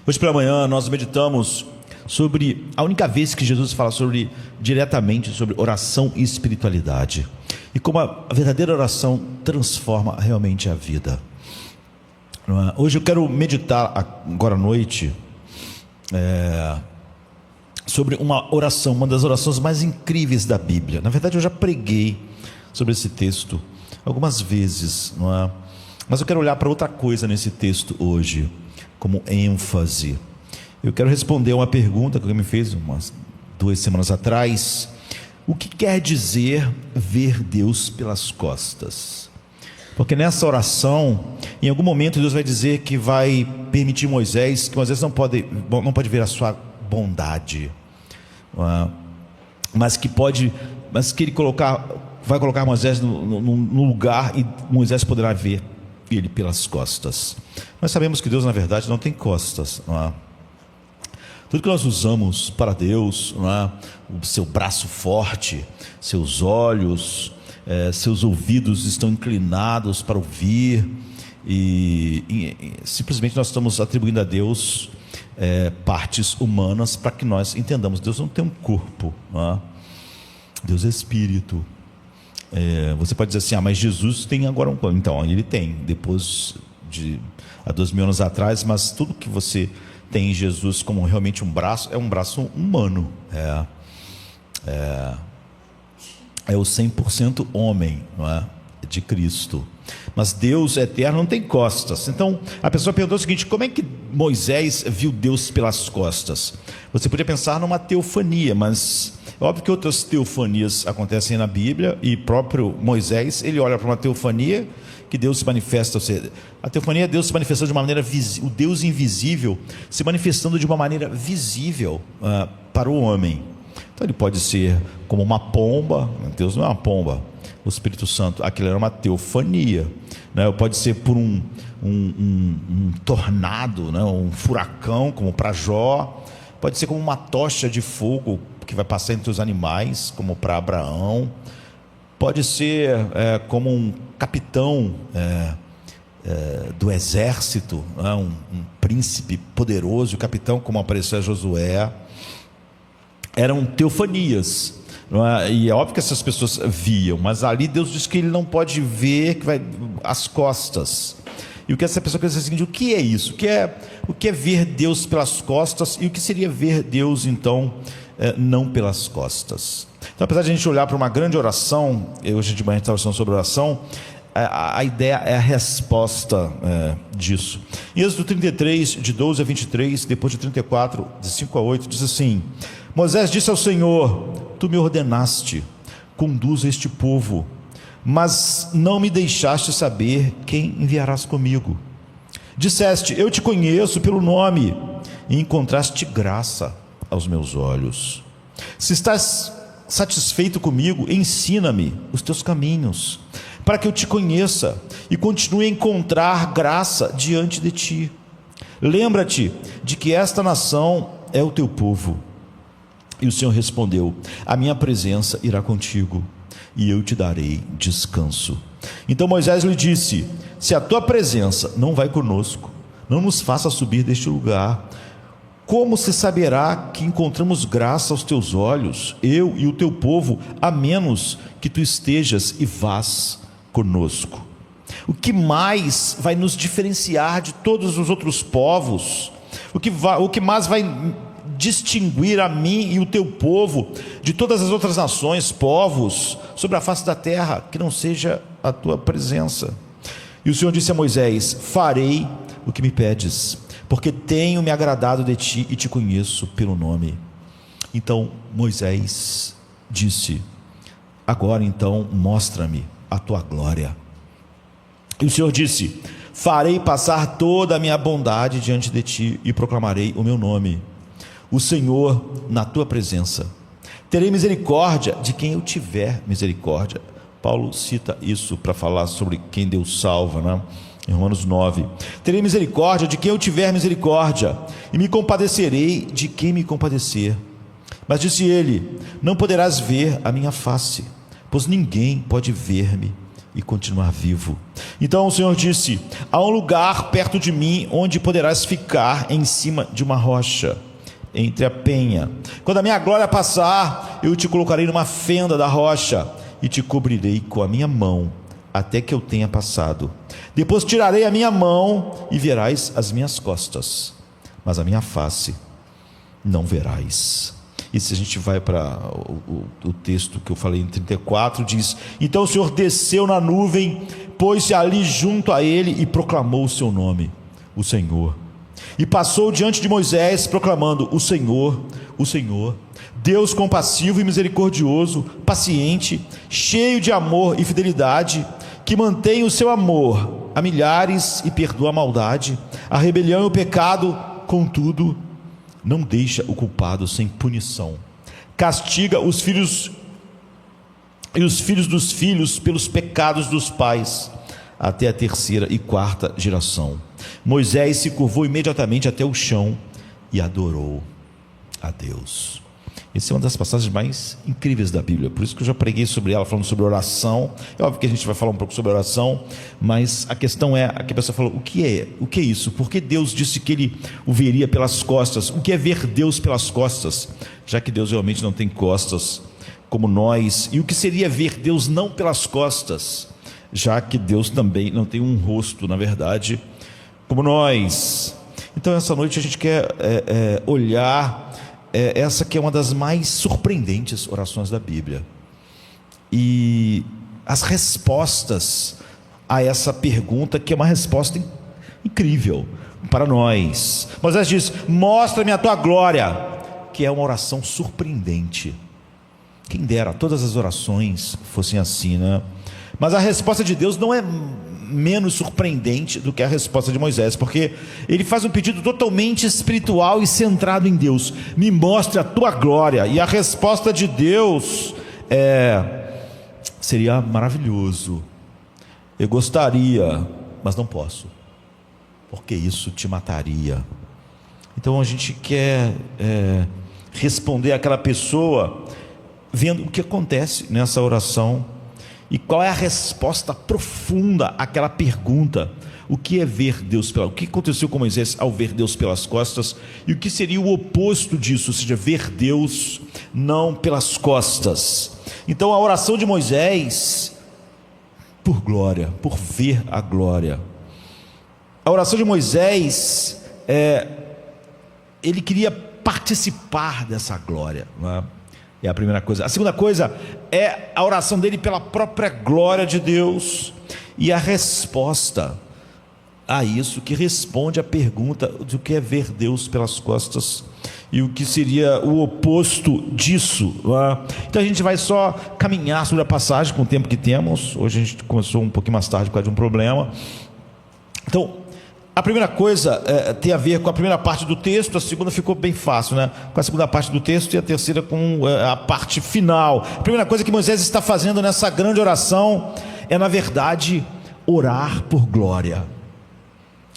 Hoje pela manhã nós meditamos sobre a única vez que Jesus fala diretamente sobre oração e espiritualidade, e como a verdadeira oração transforma realmente a vida. Hoje eu quero meditar agora à noite sobre uma oração, uma das orações mais incríveis da Bíblia. Na verdade eu já preguei sobre esse texto algumas vezes, não é? Mas eu quero olhar para outra coisa nesse texto hoje, como ênfase. Eu quero responder uma pergunta que alguém me fez umas 2 semanas atrás: o que quer dizer ver Deus pelas costas? Porque nessa oração, em algum momento Deus vai dizer que vai permitir Moisés, que Moisés não pode ver a sua bondade, mas que ele vai colocar Moisés no lugar, e Moisés poderá ver ele pelas costas. Nós sabemos que Deus na verdade não tem costas, não é? Tudo que nós usamos para Deus, não é? O seu braço forte, seus olhos, seus ouvidos estão inclinados para ouvir, e simplesmente nós estamos atribuindo a Deus partes humanas para que nós entendamos. Deus não tem um corpo, não é? Deus é espírito. Você pode dizer assim: mas Jesus tem agora um corpo. Então, ele tem, há 2000 anos atrás, mas tudo que você tem em Jesus como realmente um braço, é um braço humano, é o 100% homem, não é? De Cristo. Mas Deus eterno não tem costas. Então a pessoa perguntou o seguinte: como é que Moisés viu Deus pelas costas? Você podia pensar numa teofania, mas é óbvio que outras teofanias acontecem na Bíblia, e próprio Moisés, ele olha para uma teofania que Deus se manifesta. Ou seja, a teofania é Deus se manifestando de uma maneira visível, o Deus invisível se manifestando de uma maneira visível para o homem. Então ele pode ser como uma pomba. Deus não é uma pomba. O Espírito Santo, aquilo era uma teofania, né? Pode ser por um tornado, né? Um furacão, como para Jó. Pode ser como uma tocha de fogo que vai passar entre os animais, como para Abraão. Pode ser como um capitão do exército, né? Um príncipe poderoso, o capitão, como apareceu a Josué. Eram teofanias, não é? E é óbvio que essas pessoas viam, mas ali Deus diz que ele não pode ver, que vai as costas. E o que essa pessoa quer dizer é o seguinte: o que é isso? O que é ver Deus pelas costas? E o que seria ver Deus então não pelas costas? Então, apesar de a gente olhar para uma grande oração, hoje de manhã a gente está conversando sobre oração, a ideia é a resposta disso. Em Êxodo 33, de 12 a 23, depois de 34, de 5 a 8, diz assim: Moisés disse ao Senhor: tu me ordenaste, conduza este povo, mas não me deixaste saber quem enviarás comigo. Disseste: eu te conheço pelo nome, e encontraste graça aos meus olhos. Se estás satisfeito comigo, ensina-me os teus caminhos, para que eu te conheça e continue a encontrar graça diante de ti. Lembra-te de que esta nação é o teu povo. E o Senhor respondeu: a minha presença irá contigo, e eu te darei descanso. Então Moisés lhe disse: se a tua presença não vai conosco, não nos faça subir deste lugar, como se saberá que encontramos graça aos teus olhos, eu e o teu povo, a menos que tu estejas e vás conosco? O que mais vai nos diferenciar de todos os outros povos? O que mais vai distinguir a mim e o teu povo de todas as outras nações, povos sobre a face da terra, que não seja a tua presença? E o Senhor disse a Moisés: farei o que me pedes, porque tenho me agradado de ti e te conheço pelo nome. Então Moisés disse: agora então mostra-me a tua glória. E o Senhor disse: farei passar toda a minha bondade diante de ti e proclamarei o meu nome, o Senhor, na tua presença. Terei misericórdia de quem eu tiver misericórdia. Paulo cita isso para falar sobre quem Deus salva, né? Em Romanos 9: terei misericórdia de quem eu tiver misericórdia, e me compadecerei de quem me compadecer. Mas disse ele: não poderás ver a minha face, pois ninguém pode ver-me e continuar vivo. Então o Senhor disse: há um lugar perto de mim onde poderás ficar em cima de uma rocha, entre a penha. Quando a minha glória passar, eu te colocarei numa fenda da rocha e te cobrirei com a minha mão até que eu tenha passado. Depois tirarei a minha mão e verás as minhas costas, mas a minha face não verás. E se a gente vai para o texto que eu falei em 34, diz: então o Senhor desceu na nuvem, pôs-se ali junto a ele e proclamou o seu nome, o Senhor. E passou diante de Moisés, proclamando: o Senhor, Deus compassivo e misericordioso, paciente, cheio de amor e fidelidade, que mantém o seu amor a milhares e perdoa a maldade, a rebelião e o pecado, contudo não deixa o culpado sem punição. Castiga os filhos e os filhos dos filhos pelos pecados dos pais, até a terceira e quarta geração. Moisés se curvou imediatamente até o chão e adorou a Deus. Essa é uma das passagens mais incríveis da Bíblia, por isso que eu já preguei sobre ela, falando sobre oração. É óbvio que a gente vai falar um pouco sobre oração, mas a questão é, aqui a pessoa falou: o que é isso? Por que Deus disse que ele o veria pelas costas? O que é ver Deus pelas costas? Já que Deus realmente não tem costas como nós. E o que seria ver Deus não pelas costas? Já que Deus também não tem um rosto, na verdade, como nós. Então essa noite a gente quer olhar essa que é uma das mais surpreendentes orações da Bíblia, e as respostas a essa pergunta, que é uma resposta incrível para nós. Moisés diz: mostra-me a tua glória, que é uma oração surpreendente. Quem dera todas as orações fossem assim, né? Mas a resposta de Deus não é menos surpreendente do que a resposta de Moisés, porque ele faz um pedido totalmente espiritual e centrado em Deus: me mostre a tua glória. E a resposta de Deus seria: maravilhoso, eu gostaria, mas não posso, porque isso te mataria. Então a gente quer responder àquela pessoa vendo o que acontece nessa oração. E qual é a resposta profunda àquela pergunta? O que é ver Deus pelas costas? O que aconteceu com Moisés ao ver Deus pelas costas? E o que seria o oposto disso? Ou seja, ver Deus não pelas costas. Então a oração de Moisés, por glória, por ver a glória. A oração de Moisés, ele queria participar dessa glória, não é? É a primeira coisa. A segunda coisa é a oração dele pela própria glória de Deus. E a resposta a isso, que responde à pergunta do que é ver Deus pelas costas e o que seria o oposto disso. Então a gente vai só caminhar sobre a passagem com o tempo que temos. Hoje a gente começou um pouquinho mais tarde por causa de um problema. Então, a primeira coisa tem a ver com a primeira parte do texto. A segunda ficou bem fácil, né? Com a segunda parte do texto, e a terceira com a parte final. A primeira coisa que Moisés está fazendo nessa grande oração é, na verdade, orar por glória.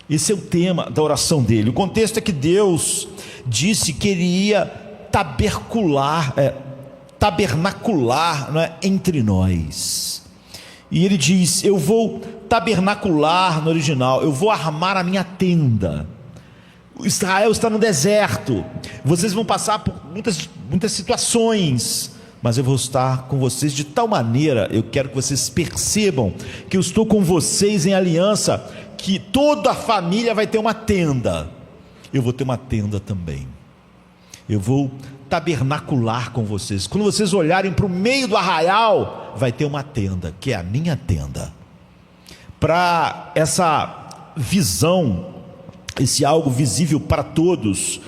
Esse é o tema da oração dele. O contexto é que Deus disse que ele ia tabernacular, não é, entre nós. E ele diz: eu vou tabernacular, no original, eu vou armar a minha tenda. Israel está no deserto, vocês vão passar por muitas situações, mas eu vou estar com vocês de tal maneira, eu quero que vocês percebam que eu estou com vocês em aliança, que toda a família vai ter uma tenda. Eu vou ter uma tenda também. Eu vou tabernacular com vocês. Quando vocês olharem para o meio do arraial, vai ter uma tenda, que é a minha tenda. Para essa visão, esse algo visível para todos,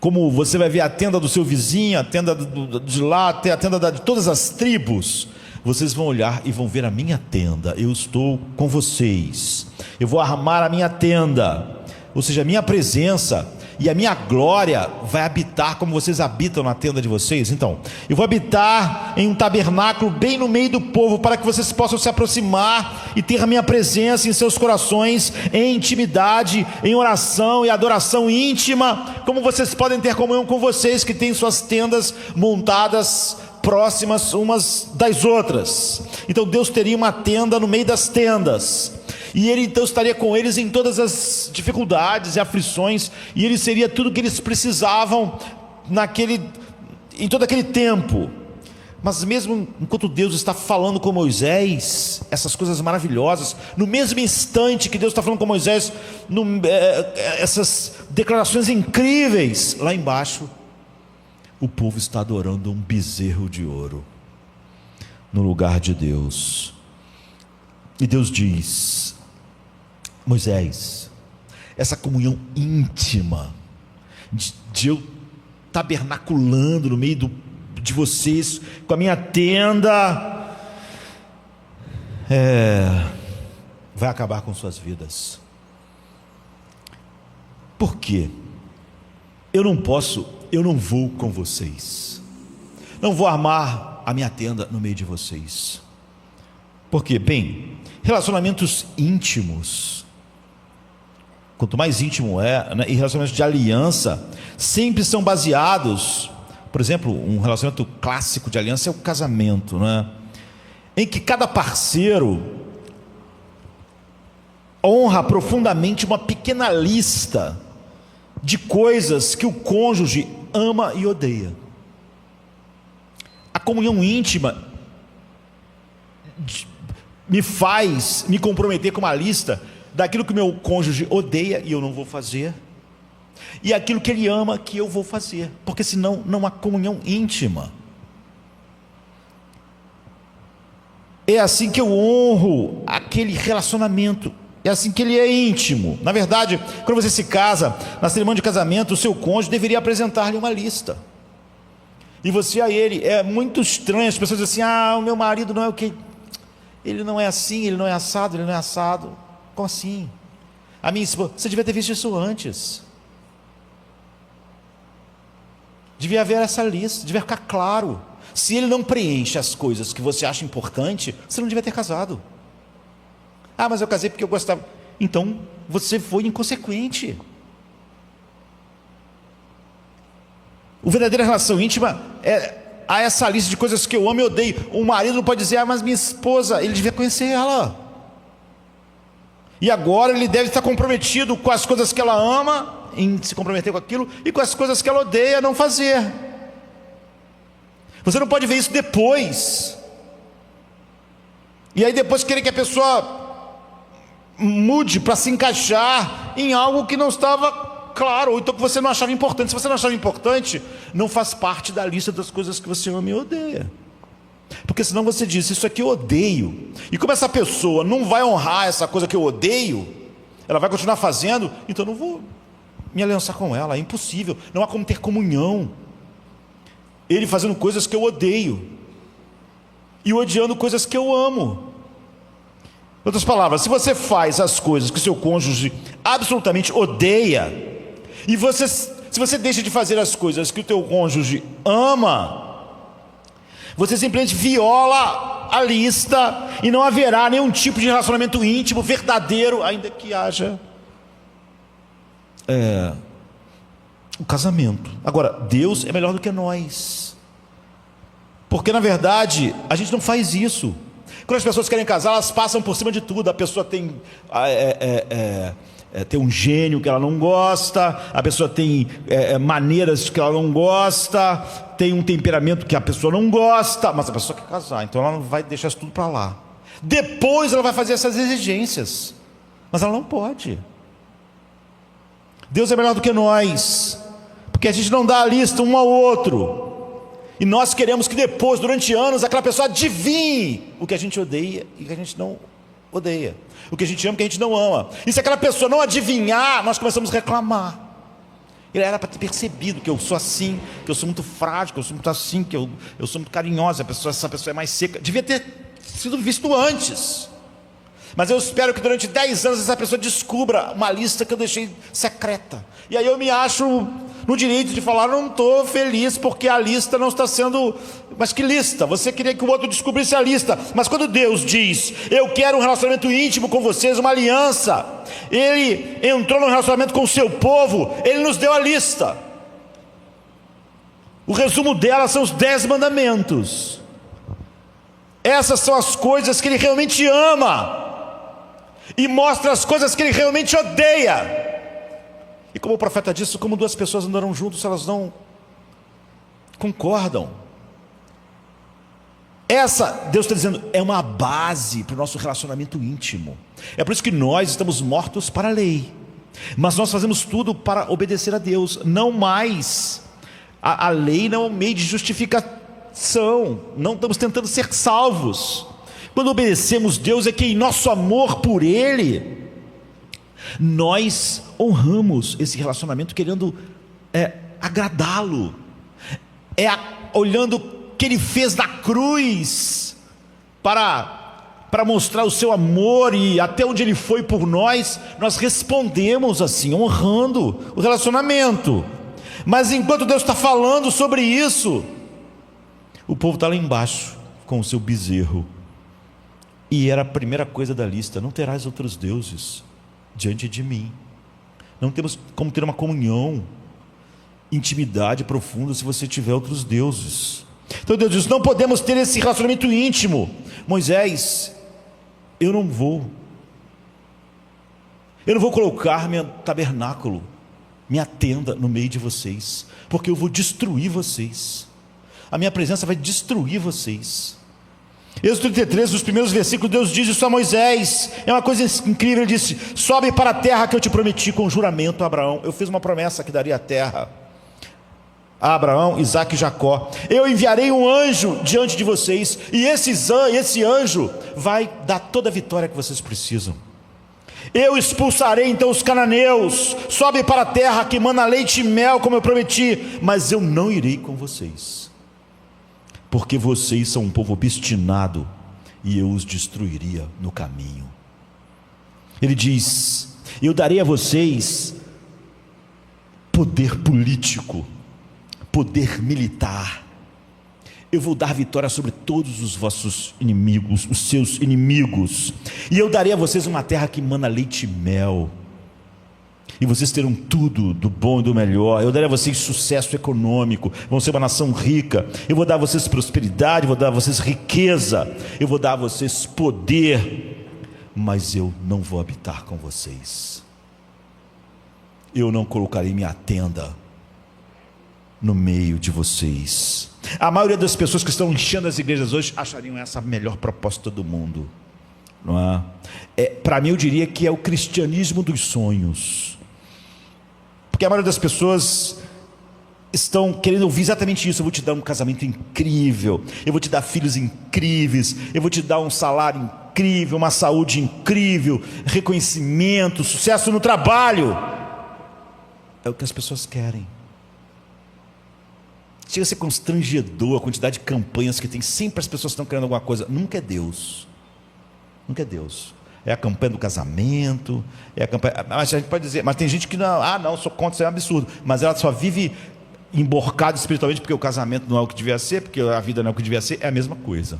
como você vai ver a tenda do seu vizinho, a tenda de lá, até a tenda de todas as tribos, vocês vão olhar e vão ver a minha tenda. Eu estou com vocês, eu vou armar a minha tenda, ou seja, a minha presença e a minha glória vai habitar como vocês habitam na tenda de vocês. Então, eu vou habitar em um tabernáculo bem no meio do povo, para que vocês possam se aproximar e ter a minha presença em seus corações, em intimidade, em oração e adoração íntima, como vocês podem ter comunhão com vocês que têm suas tendas montadas próximas umas das outras. Então Deus teria uma tenda no meio das tendas, e Ele então estaria com eles em todas as dificuldades e aflições, e Ele seria tudo que eles precisavam em todo aquele tempo. Mas mesmo enquanto Deus está falando com Moisés essas coisas maravilhosas, no mesmo instante que Deus está falando com Moisés essas declarações incríveis, lá embaixo o povo está adorando um bezerro de ouro no lugar de Deus. E Deus diz: Moisés, essa comunhão íntima de eu tabernaculando no meio de vocês, com a minha tenda, vai acabar com suas vidas. Por quê? Eu não vou com vocês, não vou armar a minha tenda no meio de vocês. Por quê? Bem, relacionamentos íntimos, quanto mais íntimo né, e relacionamentos de aliança, sempre são baseados. Por exemplo, um relacionamento clássico de aliança é o casamento, né? Em que cada parceiro honra profundamente uma pequena lista de coisas que o cônjuge ama e odeia. A comunhão íntima me faz me comprometer com uma lista daquilo que o meu cônjuge odeia e eu não vou fazer, e aquilo que ele ama que eu vou fazer, porque senão não há comunhão íntima. É assim que eu honro aquele relacionamento, é assim que ele é íntimo. Na verdade, quando você se casa, na cerimônia de casamento, o seu cônjuge deveria apresentar-lhe uma lista, e você a ele. É muito estranho, as pessoas dizem assim: o meu marido não é o que, ele não é assim, ele não é assado, ele não é assado. Como assim? A minha esposa, você devia ter visto isso antes. Devia haver essa lista, devia ficar claro. Se ele não preenche as coisas que você acha importante, você não devia ter casado. Mas eu casei porque eu gostava. Então você foi inconsequente. O verdadeira relação íntima há essa lista de coisas que eu amo e odeio. O marido não pode dizer: mas minha esposa, ele devia conhecer ela, e agora ele deve estar comprometido com as coisas que ela ama, em se comprometer com aquilo, e com as coisas que ela odeia, não fazer. Você não pode ver isso depois, e aí depois querer que a pessoa mude para se encaixar em algo que não estava claro, ou então que você não achava importante. Se você não achava importante, não faz parte da lista das coisas que você ama e odeia, porque senão você diz: isso aqui eu odeio, e como essa pessoa não vai honrar essa coisa que eu odeio, ela vai continuar fazendo, então eu não vou me aliançar com ela. É impossível, não há como ter comunhão, ele fazendo coisas que eu odeio e odiando coisas que eu amo. Em outras palavras, se você faz as coisas que seu cônjuge absolutamente odeia, e se você deixa de fazer as coisas que o teu cônjuge ama, você simplesmente viola a lista, e não haverá nenhum tipo de relacionamento íntimo verdadeiro, ainda que haja o casamento. Agora, Deus é melhor do que nós, porque na verdade a gente não faz isso. Quando as pessoas querem casar, elas passam por cima de tudo. A pessoa tem um gênio que ela não gosta, a pessoa tem maneiras que ela não gosta, tem um temperamento que a pessoa não gosta, mas a pessoa quer casar, então ela não vai deixar isso tudo para lá. Depois ela vai fazer essas exigências, mas ela não pode. Deus é melhor do que nós, porque a gente não dá a lista um ao outro, e nós queremos que depois, durante anos, aquela pessoa adivinhe o que a gente odeia e o que a gente não odeia, o que a gente ama e o que a gente não ama. E se aquela pessoa não adivinhar, nós começamos a reclamar. Ele era para ter percebido que eu sou assim, que eu sou muito frágil, que eu sou muito assim, que eu sou muito carinhosa, essa pessoa é mais seca. Devia ter sido visto antes. Mas eu espero que durante 10 anos essa pessoa descubra uma lista que eu deixei secreta, e aí eu me acho no direito de falar: não estou feliz porque a lista não está sendo... Mas que lista? Você queria que o outro descobrisse a lista. Mas quando Deus diz: eu quero um relacionamento íntimo com vocês, uma aliança, Ele entrou no relacionamento com o seu povo, Ele nos deu a lista. O resumo dela são os 10 mandamentos. Essas são as coisas que Ele realmente ama, e mostra as coisas que Ele realmente odeia. E como o profeta disse, como duas pessoas andarão juntas se elas não concordam? Essa, Deus está dizendo, é uma base para o nosso relacionamento íntimo. É por isso que nós estamos mortos para a lei, mas nós fazemos tudo para obedecer a Deus. Não mais, a lei não é um meio de justificação. Não estamos tentando ser salvos. Quando obedecemos Deus, é que em nosso amor por Ele, nós honramos esse relacionamento, querendo agradá-lo, olhando o que Ele fez na cruz, para mostrar o seu amor, e até onde Ele foi por nós. Nós respondemos assim, honrando o relacionamento. Mas enquanto Deus está falando sobre isso, o povo está lá embaixo com o seu bezerro, e era a primeira coisa da lista: não terás outros deuses diante de mim. Não temos como ter uma comunhão, intimidade profunda, se você tiver outros deuses. Então Deus diz: não podemos ter esse relacionamento íntimo. Moisés, eu não vou colocar meu tabernáculo, minha tenda no meio de vocês, porque eu vou destruir vocês. A minha presença vai destruir vocês. Êxodo 33, nos primeiros versículos, Deus diz isso a Moisés. É uma coisa incrível. Ele disse: sobe para a terra que eu te prometi com juramento a Abraão. Eu fiz uma promessa que daria a terra a Abraão, Isaque e Jacó. Eu enviarei um anjo diante de vocês, e esse anjo vai dar toda a vitória que vocês precisam. Eu expulsarei então os cananeus. Sobe para a terra que mana leite e mel, como eu prometi. Mas eu não irei com vocês, porque vocês são um povo obstinado, e eu os destruiria no caminho. Ele diz: eu darei a vocês poder político, poder militar. Eu vou dar vitória sobre todos os vossos inimigos, os seus inimigos. E eu darei a vocês uma terra que mana leite e mel, e vocês terão tudo do bom e do melhor. Eu darei a vocês sucesso econômico, vão ser uma nação rica. Eu vou dar a vocês prosperidade, vou dar a vocês riqueza, eu vou dar a vocês poder. Mas eu não vou habitar com vocês. Eu não colocarei minha tenda no meio de vocês. A maioria das pessoas que estão enchendo as igrejas hoje achariam essa a melhor proposta do mundo, não é? Para mim, eu diria que é o cristianismo dos sonhos, porque a maioria das pessoas estão querendo ouvir exatamente isso: eu vou te dar um casamento incrível, eu vou te dar filhos incríveis, eu vou te dar um salário incrível, uma saúde incrível, reconhecimento, sucesso no trabalho. É o que as pessoas querem. Chega a ser constrangedor a quantidade de campanhas que tem. Sempre as pessoas estão querendo alguma coisa. Nunca é Deus. Nunca é Deus. É a campanha do casamento, é a campanha. Mas a gente pode dizer, mas tem gente que não, sou contra, isso é um absurdo. Mas ela só vive emborcada espiritualmente, porque o casamento não é o que devia ser, porque a vida não é o que devia ser. É a mesma coisa.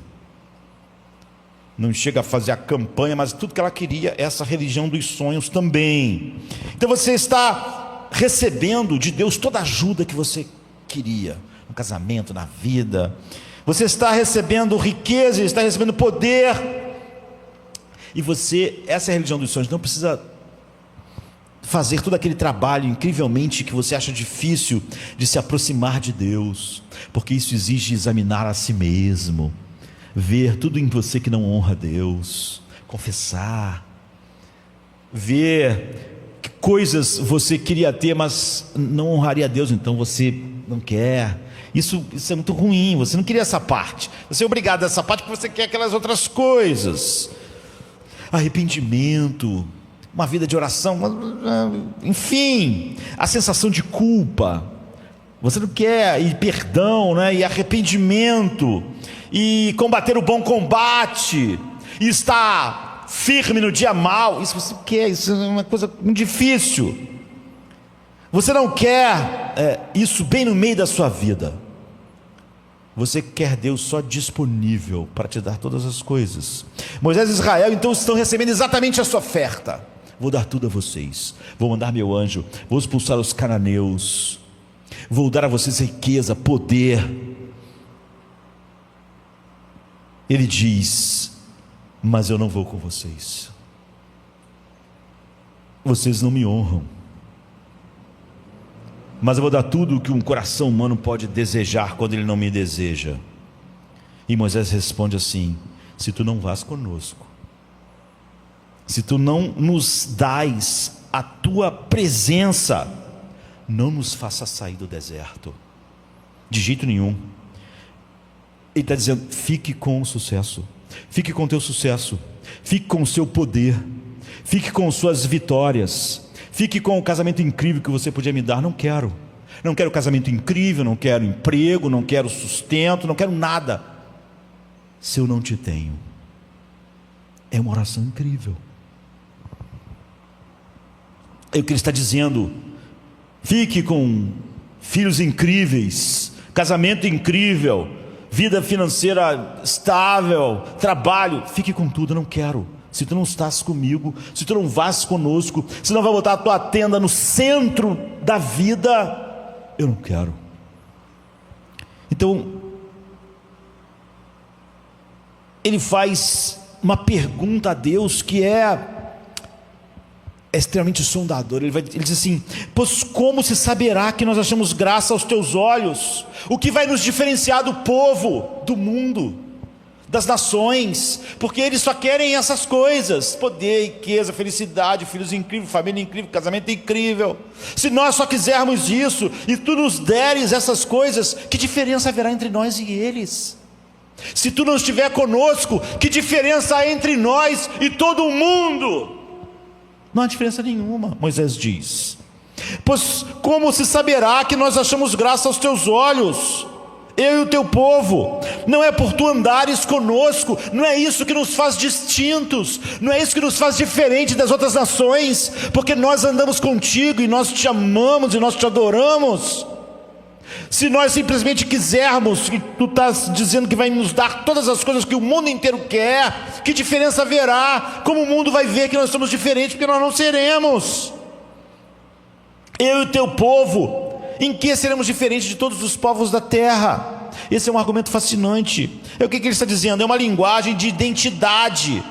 Não chega a fazer a campanha, mas tudo que ela queria é essa religião dos sonhos também. Então você está recebendo de Deus toda a ajuda que você queria no casamento, na vida. Você está recebendo riqueza, está recebendo poder. E essa é a religião dos sonhos. Não precisa fazer todo aquele trabalho incrivelmente que você acha difícil de se aproximar de Deus, porque isso exige examinar a si mesmo, ver tudo em você que não honra a Deus, confessar, ver que coisas você queria ter, mas não honraria a Deus, então você não quer. Isso é muito ruim. Você não queria essa parte, você é obrigado a essa parte porque você quer aquelas outras coisas. Arrependimento, uma vida de oração, enfim, a sensação de culpa, você não quer, e perdão, né? E arrependimento, e combater o bom combate, e estar firme no dia mau. Isso você quer, isso é uma coisa muito difícil. Você não quer isso bem no meio da sua vida. Você quer Deus só disponível para te dar todas as coisas. Moisés e Israel então estão recebendo exatamente essa oferta: vou dar tudo a vocês, vou mandar meu anjo, vou expulsar os cananeus, vou dar a vocês riqueza, poder. Ele diz: mas eu não vou com vocês. Vocês não me honram. Mas eu vou dar tudo o que um coração humano pode desejar quando ele não me deseja. E Moisés responde assim: se tu não vás conosco, se tu não nos dás a tua presença, não nos faça sair do deserto. De jeito nenhum. Ele está dizendo: fique com o sucesso, fique com o teu sucesso, fique com o seu poder, fique com suas vitórias, fique com o casamento incrível que você podia me dar. Não quero casamento incrível, não quero emprego, não quero sustento, não quero nada, se eu não te tenho. É uma oração incrível. É o que ele está dizendo: fique com filhos incríveis, casamento incrível, vida financeira estável, trabalho, fique com tudo. Eu não quero, se tu não estás comigo, se tu não vás conosco, se não vai botar a tua tenda no centro da vida, eu não quero. Então ele faz uma pergunta a Deus que é extremamente sondador. Ele diz assim: pois como se saberá que nós achamos graça aos teus olhos? O que vai nos diferenciar do povo, do mundo, das nações? Porque eles só querem essas coisas: poder, riqueza, felicidade, filhos incríveis, família incrível, casamento incrível. Se nós só quisermos isso, e tu nos deres essas coisas, que diferença haverá entre nós e eles? Se tu não estiver conosco, que diferença há entre nós e todo o mundo? Não há diferença nenhuma, Moisés diz. Pois como se saberá que nós achamos graça aos teus olhos, eu e o teu povo? Não é por tu andares conosco, não é isso que nos faz distintos, não é isso que nos faz diferente das outras nações, porque nós andamos contigo e nós te amamos e nós te adoramos. Se nós simplesmente quisermos, e tu estás dizendo que vai nos dar todas as coisas que o mundo inteiro quer, que diferença haverá? Como o mundo vai ver que nós somos diferentes? Porque nós não seremos. Eu e o teu povo, em que seremos diferentes de todos os povos da terra? Esse é um argumento fascinante. O que ele está dizendo? É uma linguagem de identidade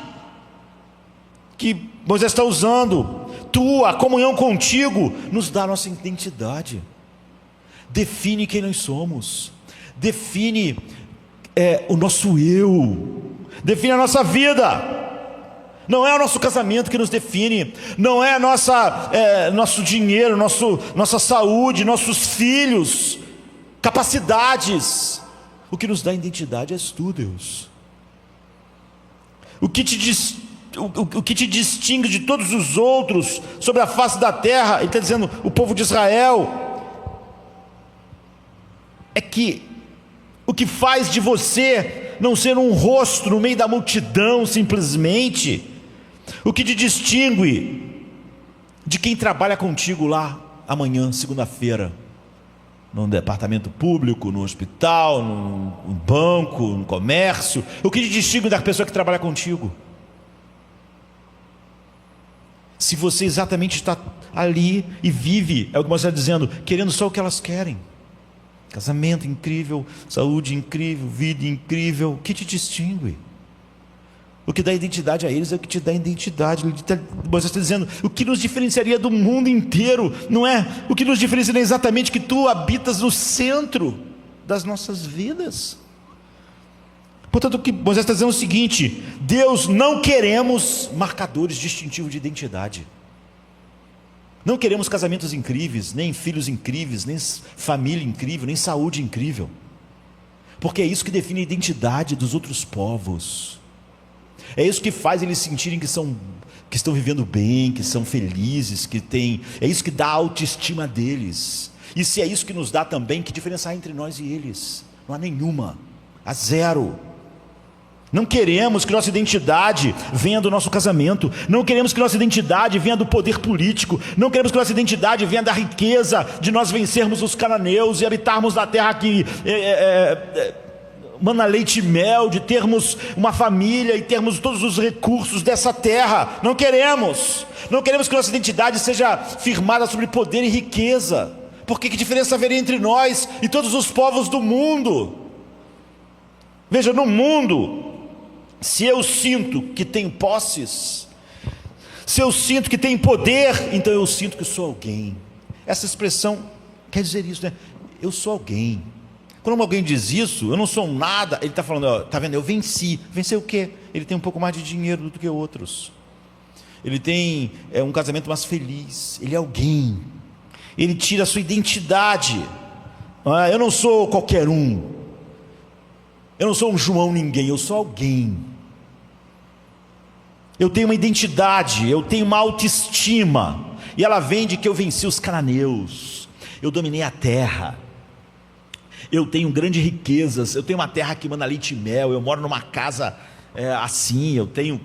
que Moisés está usando. A comunhão contigo nos dá a nossa identidade, define quem nós somos, define o nosso eu, define a nossa vida. Não é o nosso casamento que nos define, não é nosso dinheiro, nossa saúde, nossos filhos, capacidades. O que nos dá identidade és tu, Deus. O que te distingue de todos os outros sobre a face da terra, ele está dizendo, o povo de Israel, é que o que faz de você não ser um rosto no meio da multidão simplesmente, o que te distingue de quem trabalha contigo lá amanhã, segunda-feira, no departamento público, no hospital, no banco, no comércio, o que te distingue da pessoa que trabalha contigo? Se você exatamente está ali e vive, é o que você está dizendo, querendo só o que elas querem, casamento incrível, saúde incrível, vida incrível, o que te distingue? O que dá identidade a eles é o que te dá identidade. Você está dizendo, o que nos diferenciaria do mundo inteiro, não é o que nos diferencia exatamente que tu habitas no centro das nossas vidas. Portanto, o que Moisés está dizendo é o seguinte: Deus, não queremos marcadores distintivos de identidade. Não queremos casamentos incríveis, nem filhos incríveis, nem família incrível, nem saúde incrível, porque é isso que define a identidade dos outros povos. É isso que faz eles sentirem que estão vivendo bem, que são felizes, é isso que dá a autoestima deles. E se é isso que nos dá também, que diferença há entre nós e eles? Não há nenhuma, há zero. Não queremos que nossa identidade venha do nosso casamento, não queremos que nossa identidade venha do poder político, não queremos que nossa identidade venha da riqueza, de nós vencermos os cananeus e habitarmos na terra que mana leite e mel, de termos uma família e termos todos os recursos dessa terra. Não queremos que nossa identidade seja firmada sobre poder e riqueza, porque que diferença haveria entre nós e todos os povos do mundo? Veja, no mundo Se eu sinto que tenho posses, se eu sinto que tenho poder, então eu sinto que sou alguém. Essa expressão quer dizer isso, né? Eu sou alguém. Quando alguém diz isso, eu não sou nada, ele está falando, ó, tá vendo, eu venci. Vencer o quê? Ele tem um pouco mais de dinheiro do que outros. Ele tem um casamento mais feliz. Ele é alguém. Ele tira a sua identidade. Eu não sou qualquer um. Eu não sou um João ninguém, eu sou alguém. Eu tenho uma identidade, eu tenho uma autoestima. E ela vem de que eu venci os cananeus. Eu dominei a terra. Eu tenho grandes riquezas. Eu tenho uma terra que manda leite e mel. Eu moro numa casa assim. Eu tenho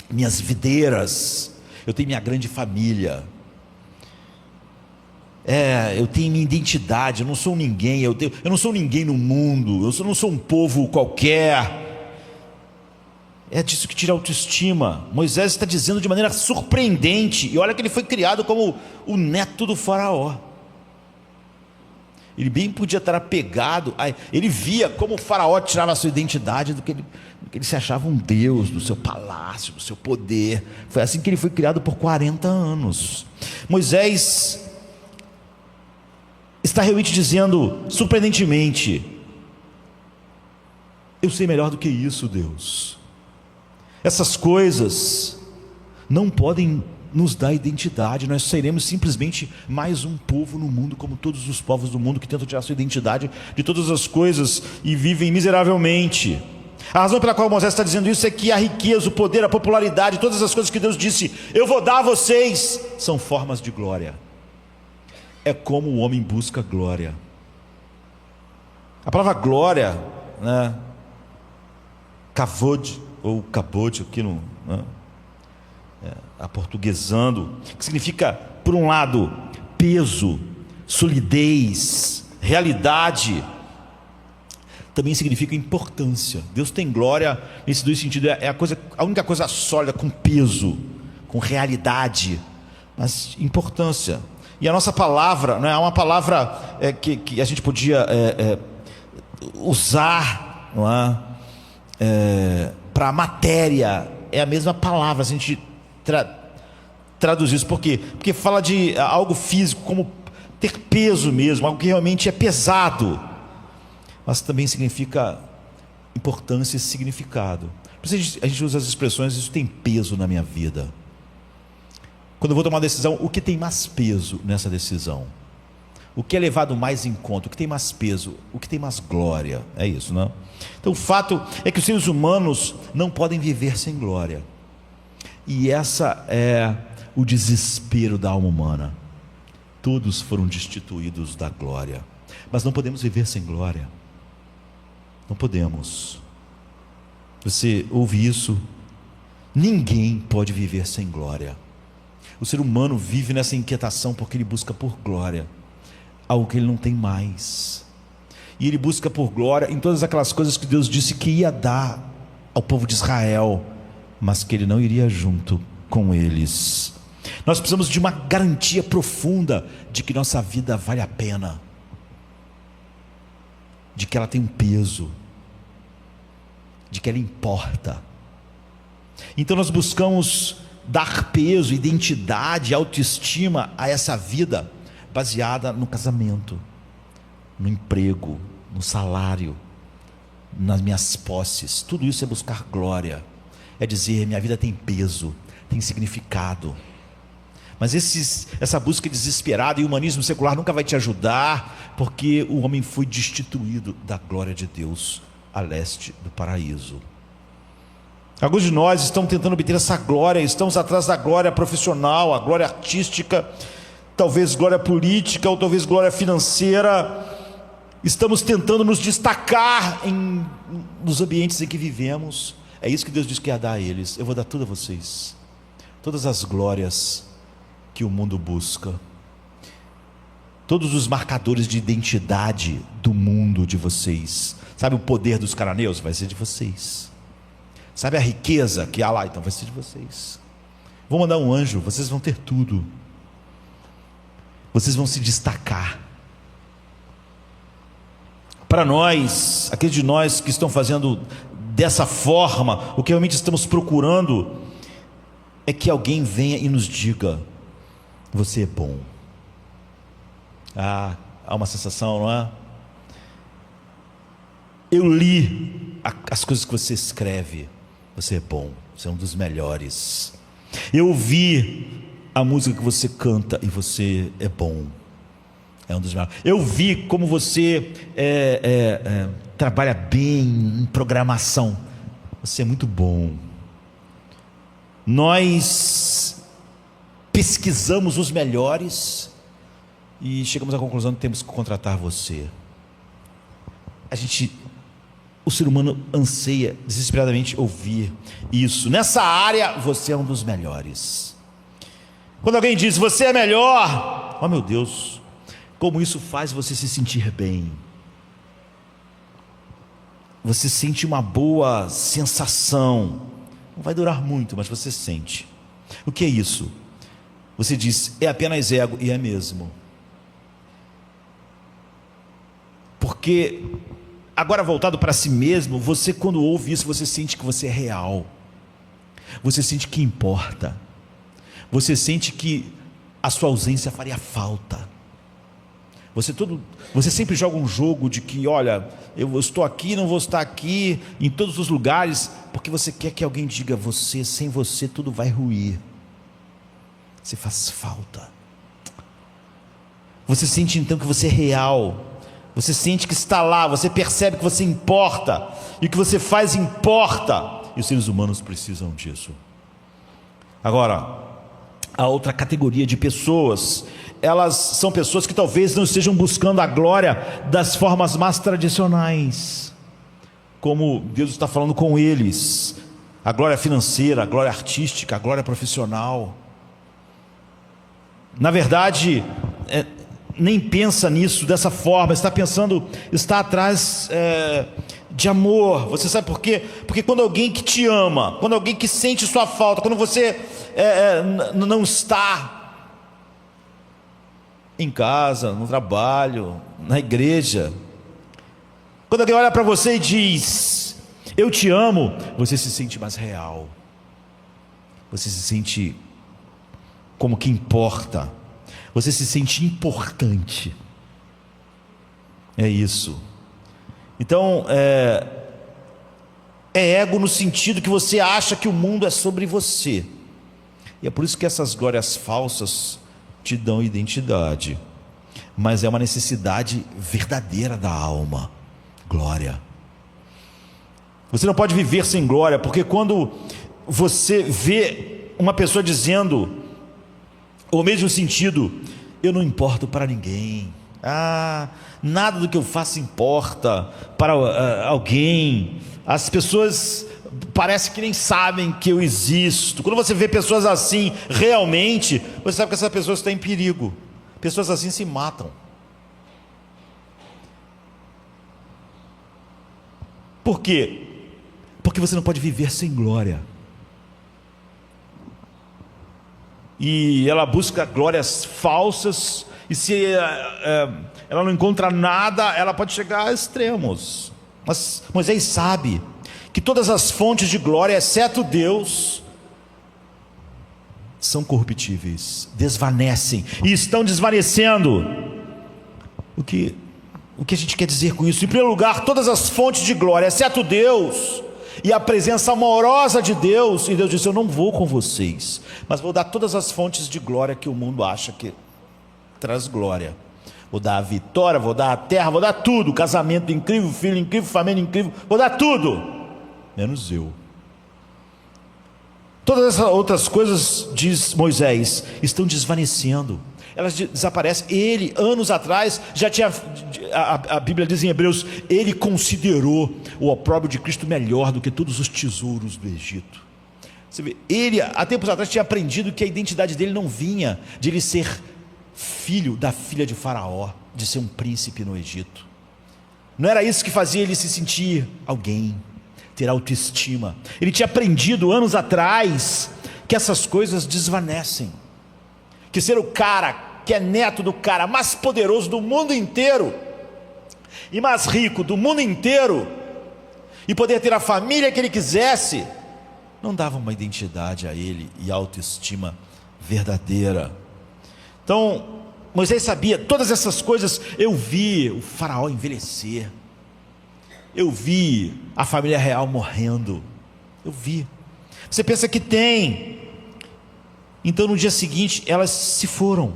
minhas videiras. Eu tenho minha grande família. Eu tenho minha identidade. Eu não sou ninguém. Eu não sou ninguém no mundo. Eu não sou um povo qualquer. É disso que tira a autoestima. Moisés está dizendo de maneira surpreendente. E olha que ele foi criado como o neto do faraó. Ele bem podia estar apegado. Ele via como o faraó tirava a sua identidade do que ele se achava um deus, do seu palácio, do seu poder. Foi assim que ele foi criado por 40 anos. Moisés está realmente dizendo, surpreendentemente, eu sei melhor do que isso, Deus. Essas coisas não podem nos dar identidade. Nós seremos simplesmente mais um povo no mundo, como todos os povos do mundo que tentam tirar sua identidade de todas as coisas e vivem miseravelmente. A razão pela qual Moisés está dizendo isso é que a riqueza, o poder, a popularidade, todas as coisas que Deus disse, eu vou dar a vocês, são formas de glória. É como o homem busca glória. A palavra glória, né, kavod, ou kabod, aqui no, né, aportuguesando, que significa, por um lado, peso, solidez, realidade, também significa importância. Deus tem glória nesses dois sentidos. A única coisa sólida com peso, com realidade, mas importância. E a nossa palavra, não é uma palavra que a gente podia usar, não é? Para a matéria, é a mesma palavra. A gente traduz isso. Por quê? Porque fala de algo físico, como ter peso mesmo, algo que realmente é pesado, mas também significa importância e significado. Por isso a gente usa as expressões, isso tem peso na minha vida. Quando eu vou tomar uma decisão, o que tem mais peso nessa decisão? O que é levado mais em conta? O que tem mais peso? O que tem mais glória? É isso, não? Então o fato é que os seres humanos não podem viver sem glória. E essa é o desespero da alma humana. Todos foram destituídos da glória. Mas não podemos viver sem glória. Não podemos. Você ouve isso? Ninguém pode viver sem glória. O ser humano vive nessa inquietação porque ele busca por glória, algo que ele não tem mais. E ele busca por glória em todas aquelas coisas que Deus disse que ia dar ao povo de Israel, mas que ele não iria junto com eles. Nós precisamos de uma garantia profunda de que nossa vida vale a pena, de que ela tem um peso, de que ela importa. Então nós buscamos dar peso, identidade, autoestima a essa vida baseada no casamento, no emprego, no salário, nas minhas posses. Tudo isso é buscar glória, é dizer minha vida tem peso, tem significado. Mas essa busca desesperada e o humanismo secular nunca vai te ajudar, porque o homem foi destituído da glória de Deus a leste do paraíso. Alguns de nós estamos tentando obter essa glória, estamos atrás da glória profissional, a glória artística, talvez glória política, ou talvez glória financeira. Estamos tentando nos destacar nos ambientes em que vivemos. É isso que Deus diz que ia dar a eles. Eu vou dar tudo a vocês, todas as glórias que o mundo busca, todos os marcadores de identidade do mundo de vocês. Sabe o poder dos cananeus? Vai ser de vocês. Sabe a riqueza que há lá? Então vai ser de vocês. Vou mandar um anjo, vocês vão ter tudo. Vocês vão se destacar. Para nós, aqueles de nós que estão fazendo dessa forma, o que realmente estamos procurando é que alguém venha e nos diga: você é bom. Há uma sensação, não é? Eu li as coisas que você escreve, você é bom, você é um dos melhores. Eu ouvi a música que você canta e você é bom, é um dos melhores. Eu vi como você trabalha bem em programação, você é muito bom. Nós pesquisamos os melhores e chegamos à conclusão que temos que contratar você. O ser humano anseia desesperadamente ouvir isso. Nessa área, você é um dos melhores. Quando alguém diz, você é melhor, oh meu Deus, como isso faz você se sentir bem. Você sente uma boa sensação. Não vai durar muito, mas você sente. O que é isso? Você diz, é apenas ego, e é mesmo. Porque, agora voltado para si mesmo, você quando ouve isso, você sente que você é real. Você sente que importa. Você sente que a sua ausência faria falta. Você sempre joga um jogo de que, olha, eu estou aqui, não vou estar aqui, em todos os lugares, porque você quer que alguém diga, sem você tudo vai ruir. Você faz falta. Você sente então que você é real. Você sente que está lá, você percebe que você importa, e o que você faz importa, e os seres humanos precisam disso. Agora, a outra categoria de pessoas, elas são pessoas que talvez não estejam buscando a glória das formas mais tradicionais, como Deus está falando com eles, a glória financeira, a glória artística, a glória profissional. Na verdade, nem pensa nisso dessa forma, está atrás de amor. Você sabe por quê? Porque quando alguém que te ama, quando alguém que sente sua falta, quando você não está em casa, no trabalho, na igreja, quando alguém olha para você e diz, eu te amo, você se sente mais real, você se sente como que importa, você se sente importante. É isso. Então, é ego no sentido que você acha que o mundo é sobre você. E é por isso que essas glórias falsas te dão identidade. Mas é uma necessidade verdadeira da alma. Glória. Você não pode viver sem glória, porque quando você vê uma pessoa dizendo, ou mesmo sentido, eu não importo para ninguém, nada do que eu faço importa para alguém, as pessoas parece que nem sabem que eu existo. Quando você vê pessoas assim, realmente, você sabe que essa pessoa está em perigo. Pessoas assim se matam. Por quê? Porque você não pode viver sem glória. E ela busca glórias falsas, e se ela não encontra nada, ela pode chegar a extremos. Mas Moisés sabe que todas as fontes de glória, exceto Deus, são corruptíveis, desvanecem e estão desvanecendo. O que a gente quer dizer com isso? Em primeiro lugar, todas as fontes de glória, exceto Deus, e a presença amorosa de Deus, e Deus disse, eu não vou com vocês, mas vou dar todas as fontes de glória que o mundo acha que traz glória. Vou dar a vitória, vou dar a terra, vou dar tudo, casamento incrível, filho incrível, família incrível, vou dar tudo, menos eu. Todas essas outras coisas, diz Moisés, estão desvanecendo, elas desaparecem. Ele, anos atrás, já tinha, a Bíblia diz em Hebreus, ele considerou o opróbrio de Cristo melhor do que todos os tesouros do Egito. Você vê, ele há tempos atrás tinha aprendido que a identidade dele não vinha de ele ser filho da filha de Faraó, de ser um príncipe no Egito. Não era isso que fazia ele se sentir alguém, ter autoestima. Ele tinha aprendido anos atrás que essas coisas desvanecem, que ser o cara que é neto do cara mais poderoso do mundo inteiro e mais rico do mundo inteiro, e poder ter a família que ele quisesse, não dava uma identidade a ele e autoestima verdadeira. Então Moisés sabia todas essas coisas. Eu vi o faraó envelhecer, eu vi a família real morrendo, eu vi. Você pensa que tem, então no dia seguinte elas se foram.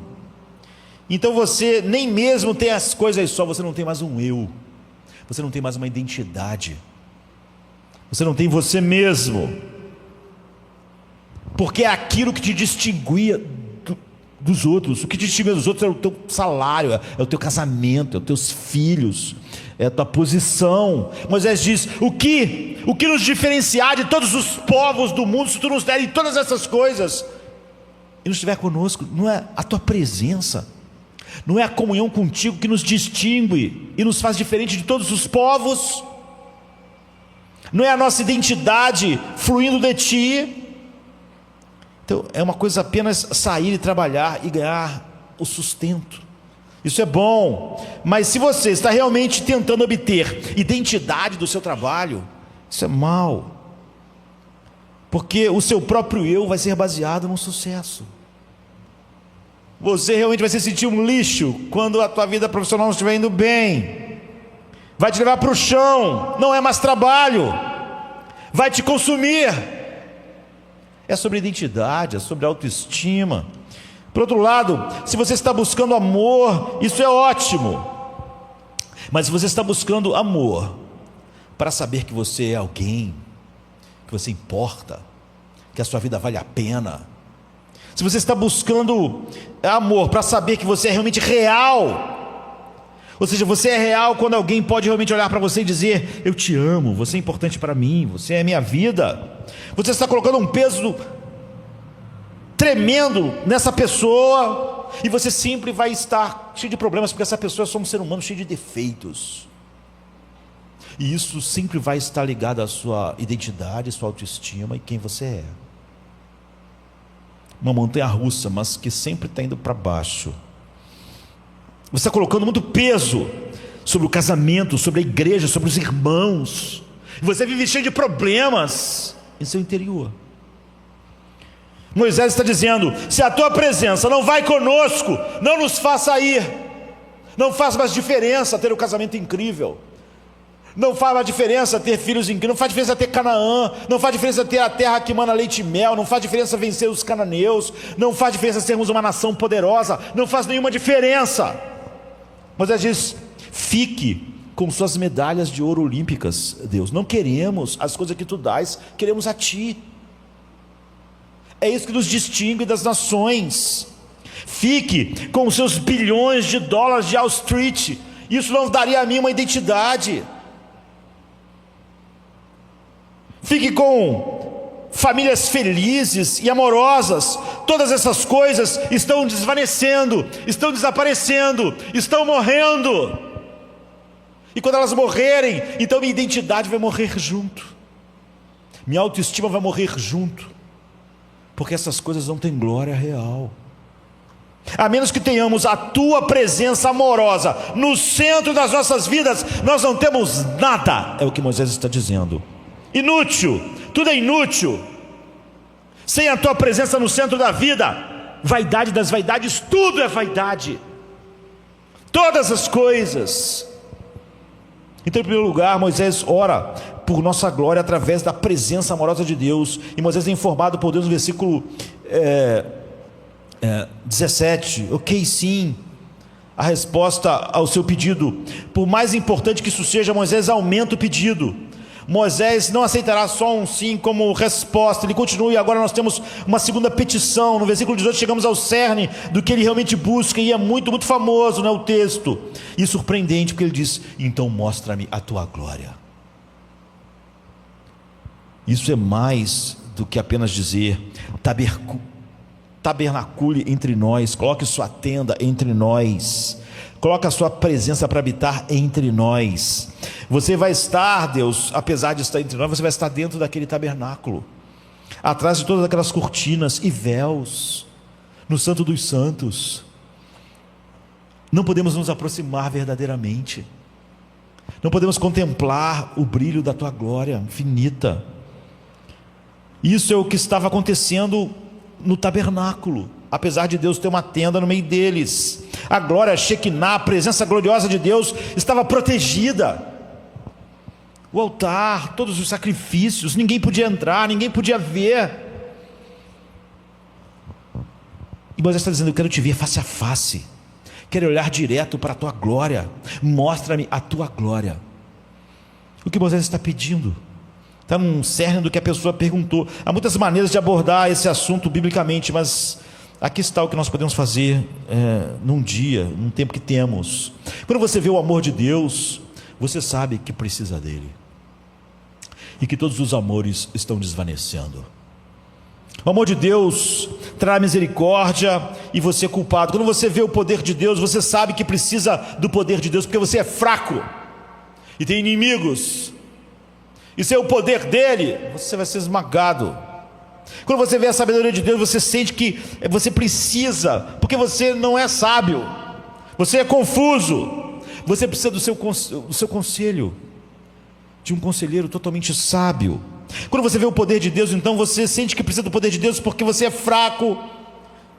Então você nem mesmo tem as coisas só, você não tem mais um eu, você não tem mais uma identidade, você não tem você mesmo, porque é aquilo que te distinguia dos outros. O que te distingue dos outros é o teu salário, é o teu casamento, é os teus filhos, é a tua posição. Moisés diz: o que nos diferenciar de todos os povos do mundo, se tu nos deres todas essas coisas e não estiver conosco? Não é a tua presença, não é a comunhão contigo que nos distingue e nos faz diferente de todos os povos, não é a nossa identidade fluindo de ti. Então é uma coisa apenas sair e trabalhar e ganhar o sustento. Isso é bom, mas se você está realmente tentando obter identidade do seu trabalho, isso é mal, porque o seu próprio eu vai ser baseado no sucesso. Você realmente vai se sentir um lixo quando a tua vida profissional não estiver indo bem, vai te levar para o chão, não é mais trabalho, vai te consumir. É sobre identidade, é sobre autoestima. Por outro lado, se você está buscando amor, isso é ótimo, mas se você está buscando amor para saber que você é alguém, que você importa, que a sua vida vale a pena, se você está buscando amor para saber que você é realmente real, ou seja, você é real quando alguém pode realmente olhar para você e dizer: eu te amo, você é importante para mim, você é minha vida. Você está colocando um peso tremendo nessa pessoa, e você sempre vai estar cheio de problemas, porque essa pessoa é só um ser humano cheio de defeitos, e isso sempre vai estar ligado à sua identidade, sua autoestima e quem você é. Uma montanha russa, mas que sempre está indo para baixo. Você está colocando muito peso sobre o casamento, sobre a igreja, sobre os irmãos, e você vive cheio de problemas em seu interior. Moisés está dizendo: se a tua presença não vai conosco, não nos faça ir. Não faz mais diferença ter um casamento incrível, não faz mais diferença ter filhos incríveis, não faz diferença ter Canaã, não faz diferença ter a terra que emana leite e mel, não faz diferença vencer os cananeus, não faz diferença sermos uma nação poderosa, não faz nenhuma diferença. Moisés diz: fique com suas medalhas de ouro olímpicas, Deus, não queremos as coisas que tu dás, queremos a ti. É isso que nos distingue das nações. Fique com os seus bilhões de dólares de Wall Street, isso não daria a mim uma identidade. Fique com famílias felizes e amorosas. Todas essas coisas estão desvanecendo, estão desaparecendo, estão morrendo, e quando elas morrerem, então minha identidade vai morrer junto, minha autoestima vai morrer junto, porque essas coisas não têm glória real. A menos que tenhamos a tua presença amorosa no centro das nossas vidas, nós não temos nada. É o que Moisés está dizendo. Inútil, tudo é inútil sem a tua presença no centro da vida. Vaidade das vaidades, tudo é vaidade, todas as coisas. Então, em primeiro lugar, Moisés ora por nossa glória através da presença amorosa de Deus. E Moisés é informado por Deus no versículo 17, ok, sim, a resposta ao seu pedido. Por mais importante que isso seja, Moisés aumenta o pedido. Moisés não aceitará só um sim como resposta, ele continua, e agora nós temos uma segunda petição. No versículo 18 chegamos ao cerne do que ele realmente busca, e é muito, muito famoso, né, o texto, e surpreendente, porque ele diz: então mostra-me a tua glória. Isso é mais do que apenas dizer: tabernacule entre nós, coloque sua tenda entre nós, coloque a sua presença para habitar entre nós. Você vai estar, Deus, apesar de estar entre nós, você vai estar dentro daquele tabernáculo, atrás de todas aquelas cortinas e véus, no Santo dos Santos. Não podemos nos aproximar verdadeiramente, não podemos contemplar o brilho da tua glória infinita. Isso é o que estava acontecendo no tabernáculo, apesar de Deus ter uma tenda no meio deles. A glória, a Shekinah, a presença gloriosa de Deus estava protegida. O altar, todos os sacrifícios, ninguém podia entrar, ninguém podia ver. E Moisés está dizendo: eu quero te ver face a face, quero olhar direto para a tua glória, mostra-me a tua glória. O que Moisés está pedindo está num cerne do que a pessoa perguntou. Há muitas maneiras de abordar esse assunto biblicamente, mas aqui está o que nós podemos fazer num dia, num tempo que temos. Quando você vê o amor de Deus, você sabe que precisa dele, e que todos os amores estão desvanecendo. O amor de Deus traz misericórdia, e você é culpado. Quando você vê o poder de Deus, você sabe que precisa do poder de Deus, porque você é fraco e tem inimigos, e sem o poder dele, você vai ser esmagado. Quando você vê a sabedoria de Deus, você sente que você precisa, porque você não é sábio, você é confuso, você precisa do seu conselho, de um conselheiro totalmente sábio. Quando você vê o poder de Deus, então você sente que precisa do poder de Deus, porque você é fraco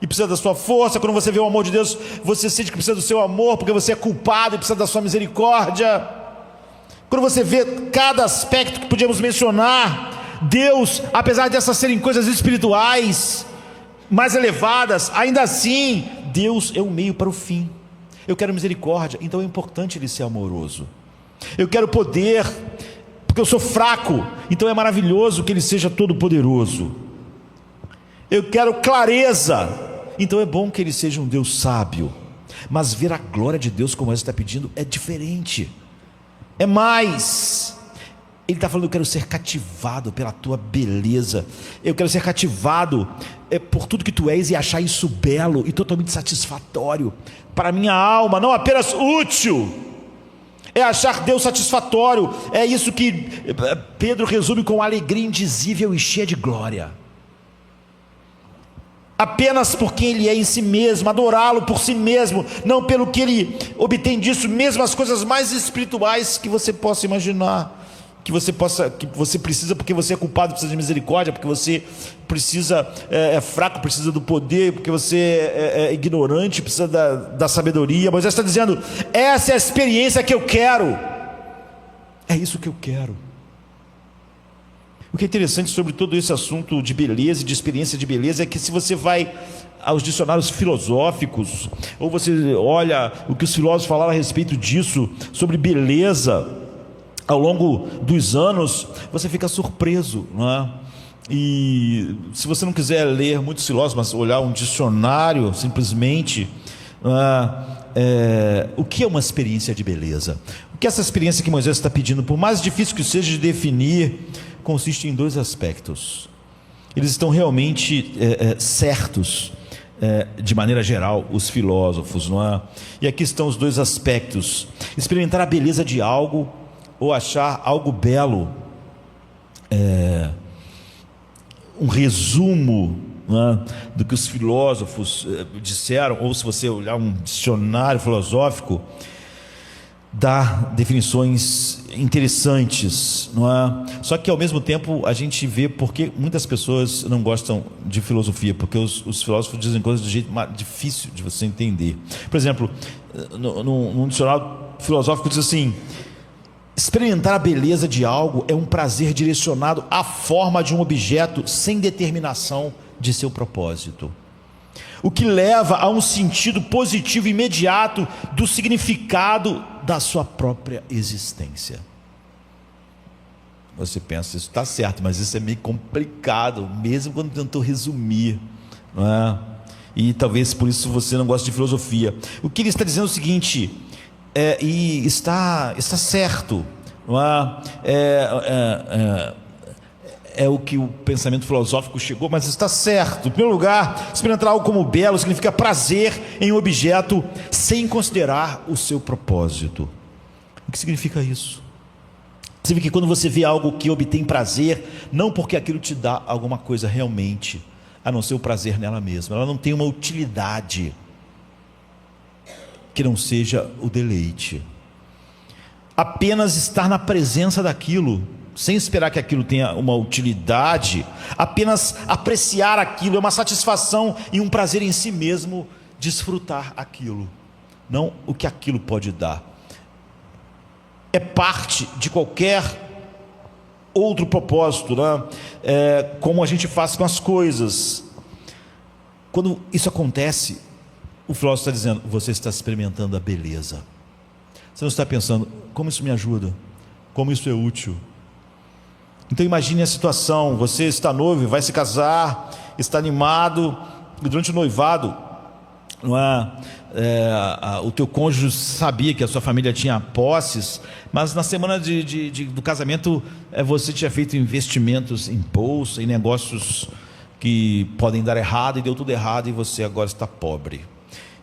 e precisa da sua força. Quando você vê o amor de Deus, você sente que precisa do seu amor, porque você é culpado e precisa da sua misericórdia. Quando você vê cada aspecto que podíamos mencionar, Deus, apesar dessas serem coisas espirituais mais elevadas, ainda assim Deus é o meio para o fim. Eu quero misericórdia, então é importante ele ser amoroso. Eu quero poder, porque eu sou fraco, então é maravilhoso que ele seja todo poderoso. Eu quero clareza, então é bom que ele seja um Deus sábio. Mas ver a glória de Deus, como você está pedindo, é diferente, é mais. Ele está falando: eu quero ser cativado pela tua beleza, eu quero ser cativado por tudo que tu és, e achar isso belo e totalmente satisfatório para a minha alma, não apenas útil. É achar Deus satisfatório. É isso que Pedro resume com alegria indizível e cheia de glória. Apenas por quem ele é em si mesmo, adorá-lo por si mesmo, não pelo que ele obtém disso, mesmo as coisas mais espirituais que você possa imaginar, que você precisa, porque você é culpado, precisa de misericórdia, porque você precisa, é fraco, precisa do poder, porque você é ignorante, precisa da sabedoria. Moisés está dizendo: essa é a experiência que eu quero, é isso que eu quero. O que é interessante sobre todo esse assunto de beleza e de experiência de beleza é que, se você vai aos dicionários filosóficos, ou você olha o que os filósofos falaram a respeito disso, sobre beleza, ao longo dos anos, você fica surpreso, não é? E se você não quiser ler muitos filósofos, mas olhar um dicionário simplesmente, o que é uma experiência de beleza? O que essa experiência que Moisés está pedindo, por mais difícil que seja de definir, consiste em dois aspectos. Eles estão realmente certos, de maneira geral, os filósofos, não é? E aqui estão os dois aspectos: experimentar a beleza de algo, ou achar algo belo. Um resumo, né, do que os filósofos disseram, ou se você olhar um dicionário filosófico, dá definições interessantes, não é? Só que ao mesmo tempo a gente vê porque muitas pessoas não gostam de filosofia, porque os filósofos dizem coisas de jeito difícil de você entender. Por exemplo, num dicionário filosófico diz assim: experimentar a beleza de algo é um prazer direcionado à forma de um objeto sem determinação de seu propósito, o que leva a um sentido positivo imediato do significado da sua própria existência. Você pensa, isso está certo, mas isso é meio complicado, mesmo quando tentou resumir, não é? E talvez por isso você não goste de filosofia. O que ele está dizendo é o seguinte: e está certo, não é? É o que o pensamento filosófico chegou, mas está certo. Em primeiro lugar, experimentar algo como belo significa prazer em um objeto sem considerar o seu propósito. O que significa isso? Significa que quando você vê algo que obtém prazer, não porque aquilo te dá alguma coisa realmente, a não ser o prazer nela mesma, ela não tem uma utilidade que não seja o deleite. apenas estar na presença daquilo, sem esperar que aquilo tenha uma utilidade, apenas apreciar aquilo, é uma satisfação e um prazer em si mesmo, desfrutar aquilo, não o que aquilo pode dar. É parte de qualquer outro propósito, né? Como a gente faz com as coisas. Quando isso acontece, o filósofo está dizendo, você está experimentando a beleza. Você não está pensando, como isso me ajuda? Como isso é útil? Então imagine a situação, você está noivo, vai se casar, está animado, e durante o noivado, o teu cônjuge sabia que a sua família tinha posses, mas na semana do casamento você tinha feito investimentos em bolsa, em negócios que podem dar errado, e deu tudo errado, e você agora está pobre.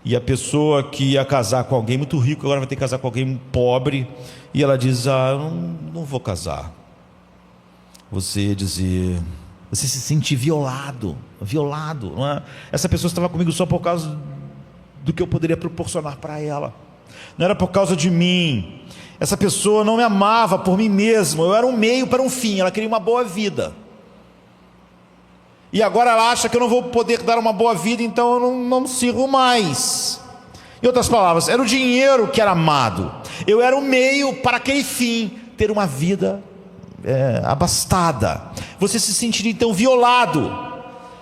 E a pessoa que ia casar com alguém muito rico agora vai ter que casar com alguém pobre, e ela diz, eu não vou casar. Você dizer, você se sente violado, não é? Essa pessoa estava comigo só por causa do que eu poderia proporcionar para ela, não era por causa de mim. Essa pessoa não me amava por mim mesmo, eu era um meio para um fim, ela queria uma boa vida, e agora ela acha que eu não vou poder dar uma boa vida, então eu não sirvo mais. Em outras palavras, era o dinheiro que era amado, eu era o meio para aquele fim, ter uma vida abastada. Você se sentiria então violado.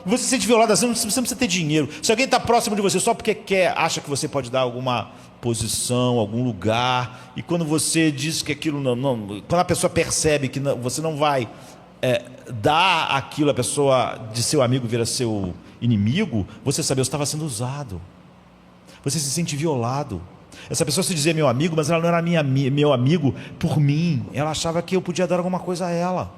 Você se sente violado, você não precisa ter dinheiro. Se alguém está próximo de você só porque acha que você pode dar alguma posição, algum lugar, e quando você diz que aquilo quando a pessoa percebe que você não vai dar aquilo, a pessoa de seu amigo vira seu inimigo, você sabe, eu estava sendo usado. Você se sente violado. Essa pessoa se dizia meu amigo, mas ela não era meu amigo por mim, ela achava que eu podia dar alguma coisa a ela.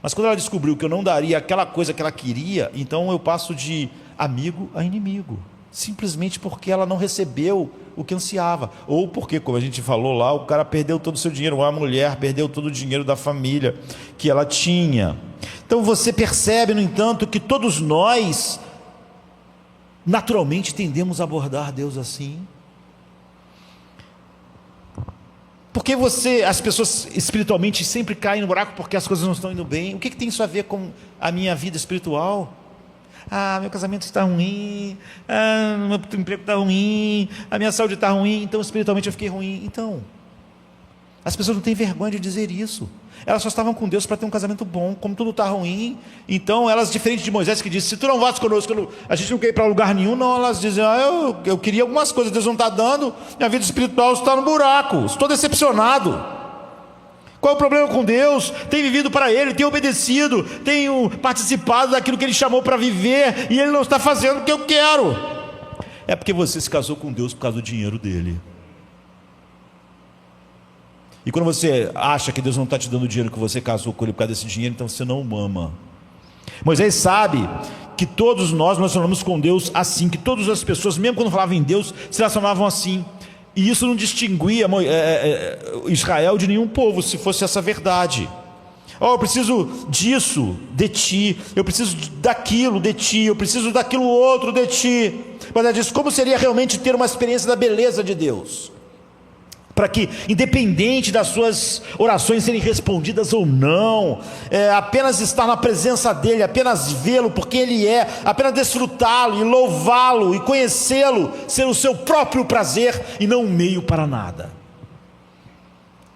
Mas quando ela descobriu que eu não daria aquela coisa que ela queria, então eu passo de amigo a inimigo, simplesmente porque ela não recebeu o que ansiava, ou porque, como a gente falou lá, o cara perdeu todo o seu dinheiro, ou a mulher perdeu todo o dinheiro da família que ela tinha. Então você percebe, no entanto, que todos nós naturalmente tendemos a abordar Deus assim. Porque as pessoas espiritualmente sempre caem no buraco porque as coisas não estão indo bem. O que tem isso a ver com a minha vida espiritual? Meu casamento está ruim, meu emprego está ruim, a minha saúde está ruim, então espiritualmente eu fiquei ruim. Então, as pessoas não têm vergonha de dizer isso. Elas só estavam com Deus para ter um casamento bom. Como tudo está ruim, então elas, diferente de Moisés que disse, se tu não vas conosco, a gente não quer ir para lugar nenhum. Não, elas dizem, eu queria algumas coisas, Deus não está dando, minha vida espiritual está no buraco, estou decepcionado. Qual é o problema com Deus? Tenho vivido para Ele, tenho obedecido, tenho participado daquilo que Ele chamou para viver, e Ele não está fazendo o que eu quero. É porque você se casou com Deus por causa do dinheiro dele. E quando você acha que Deus não está te dando o dinheiro que você casou com Ele por causa desse dinheiro, então você não o ama. Moisés sabe que todos nós nos relacionamos com Deus assim, que todas as pessoas, mesmo quando falavam em Deus, se relacionavam assim. E isso não distinguia Israel de nenhum povo, se fosse essa verdade. Eu preciso disso de ti, eu preciso daquilo de ti, eu preciso daquilo outro de ti. Mas ele diz, como seria realmente ter uma experiência da beleza de Deus? Para que, independente das suas orações serem respondidas ou não, apenas estar na presença dEle, apenas vê-lo porque Ele é, apenas desfrutá-lo e louvá-lo e conhecê-lo, ser o seu próprio prazer e não um meio para nada.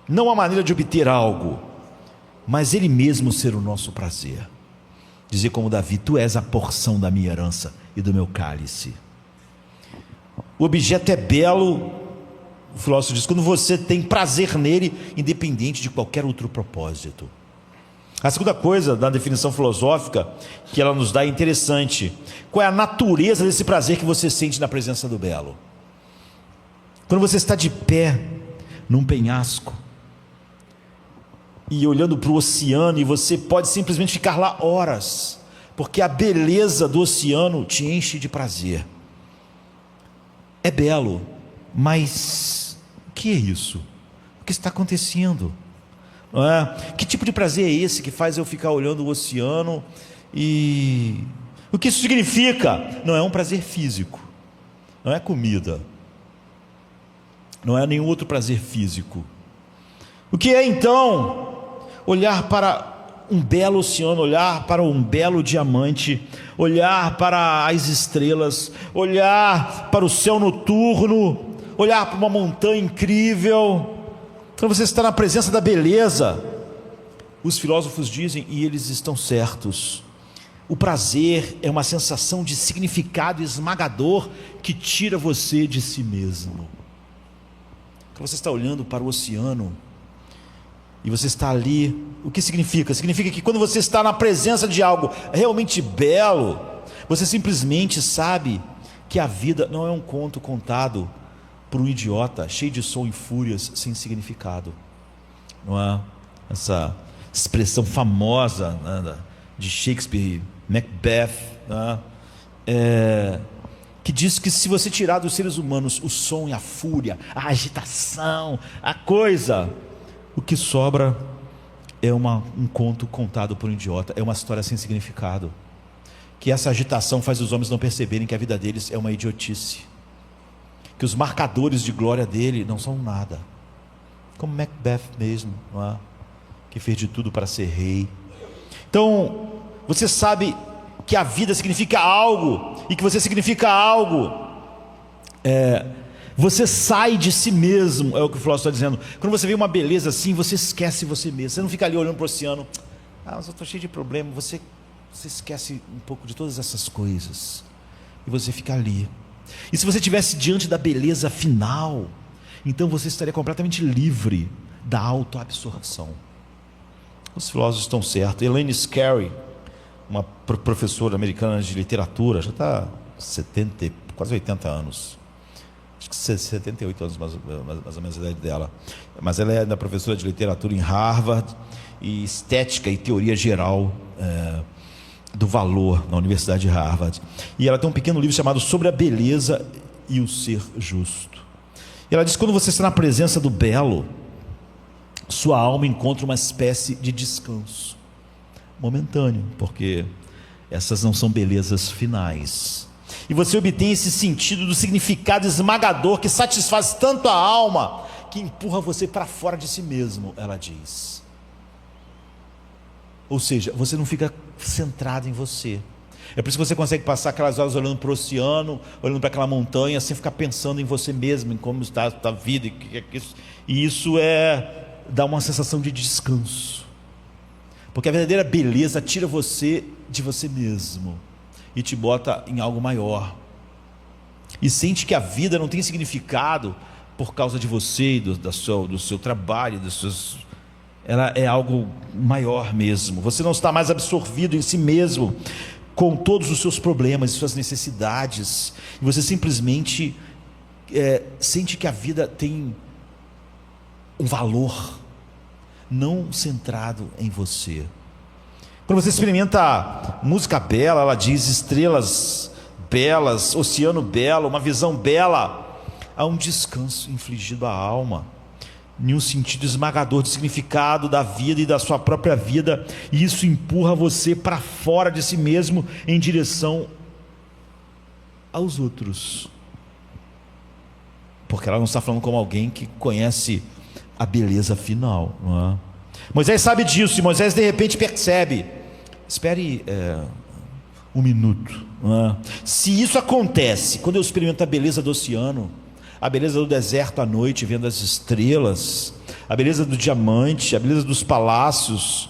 Não a maneira de obter algo, mas Ele mesmo ser o nosso prazer. Dizer como Davi, tu és a porção da minha herança e do meu cálice. O objeto é belo. O filósofo diz, quando você tem prazer nele, independente de qualquer outro propósito. A segunda coisa da definição filosófica que ela nos dá é interessante. Qual é a natureza desse prazer que você sente na presença do belo? Quando você está de pé num penhasco e olhando para o oceano, e você pode simplesmente ficar lá horas, porque a beleza do oceano te enche de prazer. É belo, mas o que é isso? O que está acontecendo? Não é? Que tipo de prazer é esse que faz eu ficar olhando o oceano? E o que isso significa? Não é um prazer físico, não é comida, não é nenhum outro prazer físico. O que é então olhar para um belo oceano, olhar para um belo diamante, olhar para as estrelas, olhar para o céu noturno, olhar para uma montanha incrível? Então você está na presença da beleza. Os filósofos dizem, e eles estão certos, o prazer é uma sensação de significado esmagador que tira você de si mesmo. Quando você está olhando para o oceano e você está ali, o que significa? Significa que quando você está na presença de algo realmente belo, você simplesmente sabe que a vida não é um conto contado por um idiota cheio de som e fúrias sem significado. Não é essa expressão famosa, né, de Shakespeare, Macbeth, né, que diz que se você tirar dos seres humanos o som e a fúria, a agitação, a coisa, o que sobra é um conto contado por um idiota, é uma história sem significado, que essa agitação faz os homens não perceberem que a vida deles é uma idiotice, que os marcadores de glória dele não são nada, como Macbeth mesmo, não é? Que fez de tudo para ser rei. Então, você sabe que a vida significa algo, e que você significa algo, você sai de si mesmo, é o que o filósofo está dizendo. Quando você vê uma beleza assim, você esquece você mesmo, você não fica ali olhando para o oceano, mas eu estou cheio de problema, você esquece um pouco de todas essas coisas, e você fica ali. E se você estivesse diante da beleza final, então você estaria completamente livre da autoabsorção. Os filósofos estão certos. Elaine Scarry, uma professora americana de literatura, já está 70, quase 80 anos, acho que 78 anos mais ou menos a idade dela, mas ela é ainda professora de literatura em Harvard, e estética e teoria geral do valor na Universidade de Harvard, e ela tem um pequeno livro chamado Sobre a Beleza e o Ser Justo. E ela diz que quando você está na presença do belo, sua alma encontra uma espécie de descanso momentâneo, porque essas não são belezas finais, e você obtém esse sentido do significado esmagador que satisfaz tanto a alma, que empurra você para fora de si mesmo, ela diz. Ou seja, você não fica centrado em você. É por isso que você consegue passar aquelas horas olhando para o oceano, olhando para aquela montanha, sem ficar pensando em você mesmo, em como está a vida, e isso dá uma sensação de descanso, porque a verdadeira beleza tira você de você mesmo e te bota em algo maior, e sente que a vida não tem significado por causa de você e do seu trabalho, ela é algo maior mesmo. Você não está mais absorvido em si mesmo, com todos os seus problemas e suas necessidades, e você simplesmente sente que a vida tem um valor não centrado em você. Quando você experimenta música bela, ela diz, estrelas belas, oceano belo, uma visão bela, há um descanso infligido à alma, em um sentido esmagador de significado da vida e da sua própria vida, e isso empurra você para fora de si mesmo, em direção aos outros, porque ela não está falando como alguém que conhece a beleza final, não é? Moisés sabe disso, e Moisés de repente percebe, espere um minuto, não é? Se isso acontece quando eu experimento a beleza do oceano, a beleza do deserto à noite, vendo as estrelas, a beleza do diamante, a beleza dos palácios,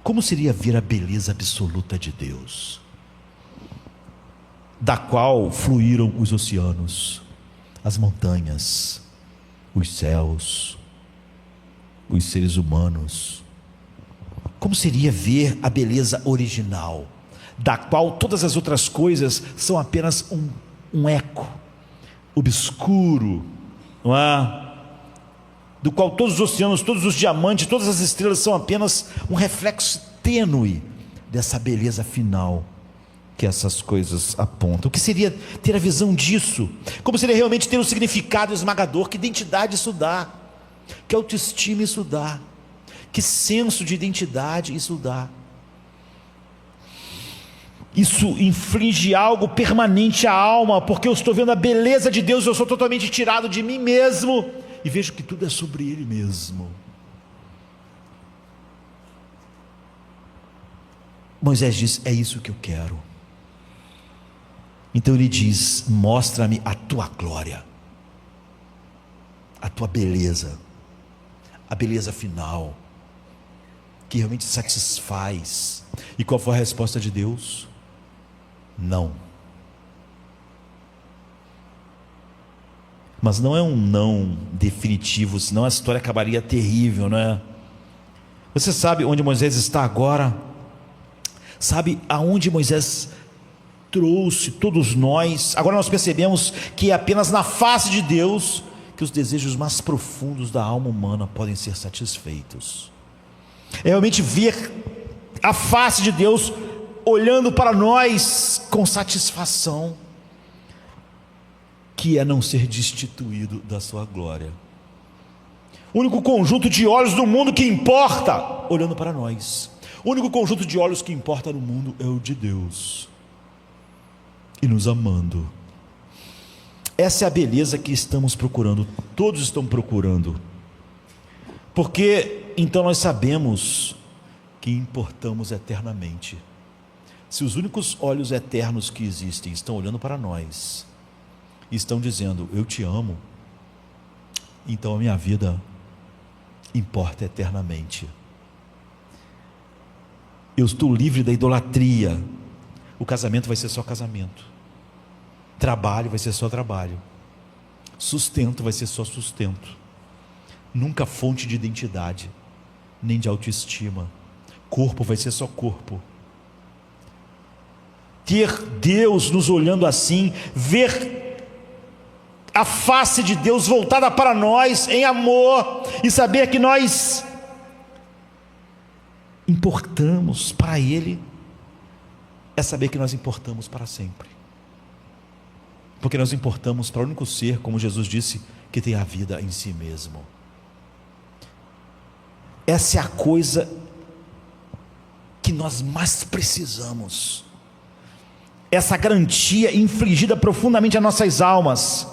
como seria ver a beleza absoluta de Deus, da qual fluíram os oceanos, as montanhas, os céus, os seres humanos? Como seria ver a beleza original, da qual todas as outras coisas são apenas um eco obscuro, não é? Do qual todos os oceanos, todos os diamantes, todas as estrelas são apenas um reflexo tênue dessa beleza final que essas coisas apontam. O que seria ter a visão disso? Como seria realmente ter um significado esmagador? Que identidade isso dá? Que autoestima isso dá? Que senso de identidade isso dá? Isso inflige algo permanente à alma, porque eu estou vendo a beleza de Deus, eu sou totalmente tirado de mim mesmo, e vejo que tudo é sobre Ele mesmo. Moisés diz: é isso que eu quero. Então ele diz: mostra-me a tua glória, a tua beleza, a beleza final, que realmente satisfaz. E qual foi a resposta de Deus? Não. Mas não é um não definitivo, senão a história acabaria terrível, não é? Você sabe onde Moisés está agora? Sabe aonde Moisés trouxe todos nós? Agora nós percebemos que é apenas na face de Deus que os desejos mais profundos da alma humana podem ser satisfeitos. É realmente ver a face de Deus olhando para nós com satisfação, que é não ser destituído da sua glória. O único conjunto de olhos do mundo que importa, olhando para nós. O único conjunto de olhos que importa no mundo é o de Deus, e nos amando. Essa é a beleza que estamos procurando, todos estão procurando, porque então nós sabemos que importamos eternamente. Se os únicos olhos eternos que existem estão olhando para nós, e estão dizendo: eu te amo, então a minha vida importa eternamente. Eu estou livre da idolatria. O casamento vai ser só casamento, trabalho vai ser só trabalho, sustento vai ser só sustento, nunca fonte de identidade, nem de autoestima. Corpo vai ser só corpo. Ter Deus nos olhando assim, ver a face de Deus voltada para nós em amor, e saber que nós importamos para Ele, é saber que nós importamos para sempre, porque nós importamos para o único ser, como Jesus disse, que tem a vida em si mesmo. Essa é a coisa que nós mais precisamos, essa garantia infligida profundamente às nossas almas.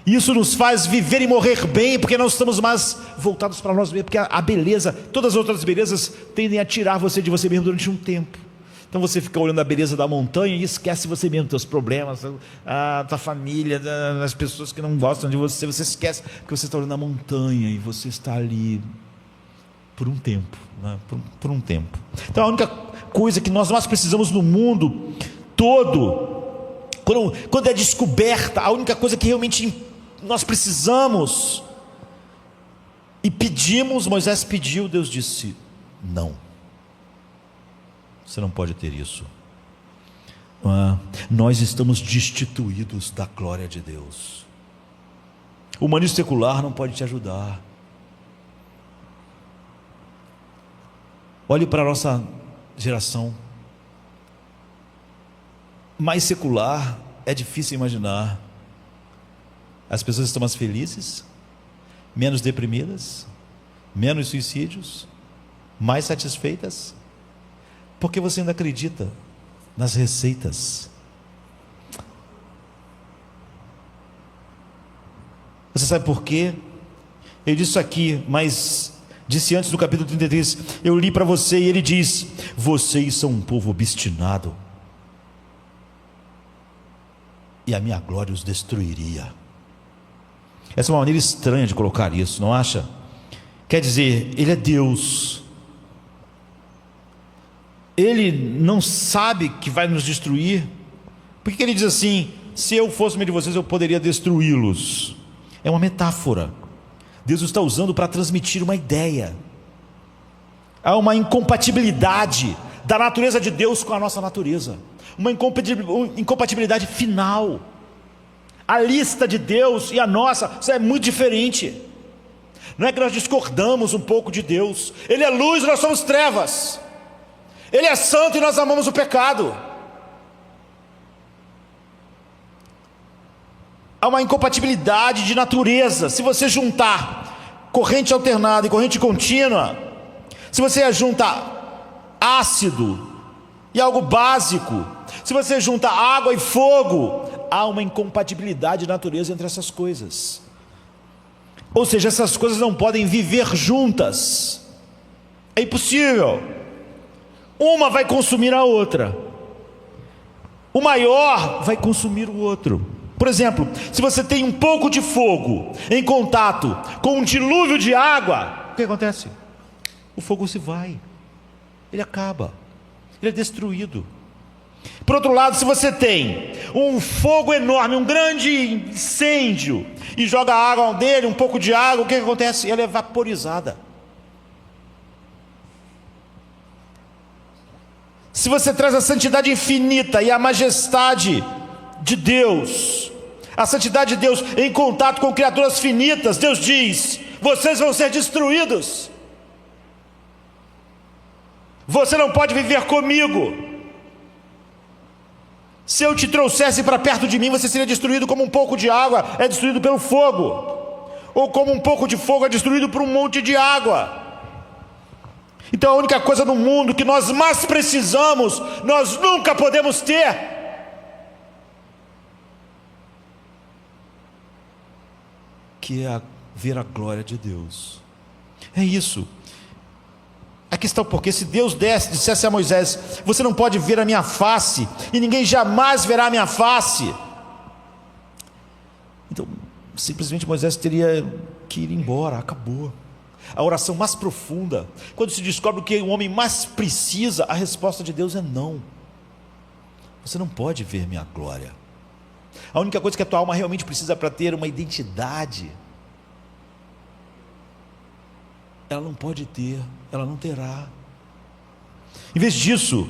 Isso nos faz viver e morrer bem, porque não estamos mais voltados para nós mesmos, porque a beleza, todas as outras belezas tendem a tirar você de você mesmo durante um tempo. Então você fica olhando a beleza da montanha e esquece você mesmo, teus problemas, a tua família, as pessoas que não gostam de você, você esquece, porque você está olhando a montanha e você está ali por um tempo, né? por um tempo. Então a única coisa que nós mais precisamos no mundo todo, quando é descoberta, a única coisa que realmente nós precisamos e pedimos, Moisés pediu, Deus disse: não, você não pode ter isso. Nós estamos destituídos da glória de Deus. O humanismo secular não pode te ajudar. Olhe para a nossa geração mais secular, é difícil imaginar. As pessoas estão mais felizes, menos deprimidas, menos suicídios, mais satisfeitas, porque você ainda acredita nas receitas. Você sabe por quê? Ele disse isso aqui, mas disse antes, no capítulo 33, eu li para você, e ele diz: vocês são um povo obstinado, e a minha glória os destruiria. Essa é uma maneira estranha de colocar isso, não acha? Quer dizer, Ele é Deus, Ele não sabe que vai nos destruir. Por que Ele diz assim: se eu fosse meio de vocês, eu poderia destruí-los? É uma metáfora. Deus está usando para transmitir uma ideia. Há uma incompatibilidade da natureza de Deus com a nossa natureza, uma incompatibilidade final. A lista de Deus e a nossa, isso é muito diferente. Não é que nós discordamos um pouco de Deus. Ele é luz e nós somos trevas. Ele é santo e nós amamos o pecado. Há uma incompatibilidade de natureza. Se você juntar corrente alternada e corrente contínua, se você junta ácido e algo básico, se você junta água e fogo, há uma incompatibilidade de natureza entre essas coisas. Ou seja, essas coisas não podem viver juntas. É impossível. Uma vai consumir a outra. O maior vai consumir o outro. Por exemplo, se você tem um pouco de fogo em contato com um dilúvio de água, o que acontece? O fogo se vai, ele acaba, ele é destruído. Por outro lado, se você tem um fogo enorme, um grande incêndio, e joga água dele, um pouco de água, o que acontece? Ela é vaporizada. Se você traz a santidade infinita e a majestade de Deus, a santidade de Deus em contato com criaturas finitas, Deus diz: vocês vão ser destruídos. Você não pode viver comigo. Se eu te trouxesse para perto de mim, você seria destruído como um pouco de água é destruído pelo fogo, ou como um pouco de fogo é destruído por um monte de água. Então a única coisa no mundo que nós mais precisamos, nós nunca podemos ter, que é ver a glória de Deus. É isso. Aqui está o porquê. Se Deus dissesse a Moisés: você não pode ver a minha face, e ninguém jamais verá a minha face, então simplesmente Moisés teria que ir embora, acabou. A oração mais profunda, quando se descobre o que o homem mais precisa, a resposta de Deus é não. Você não pode ver minha glória. A única coisa que a tua alma realmente precisa para ter uma identidade, ela não pode ter, ela não terá. Em vez disso,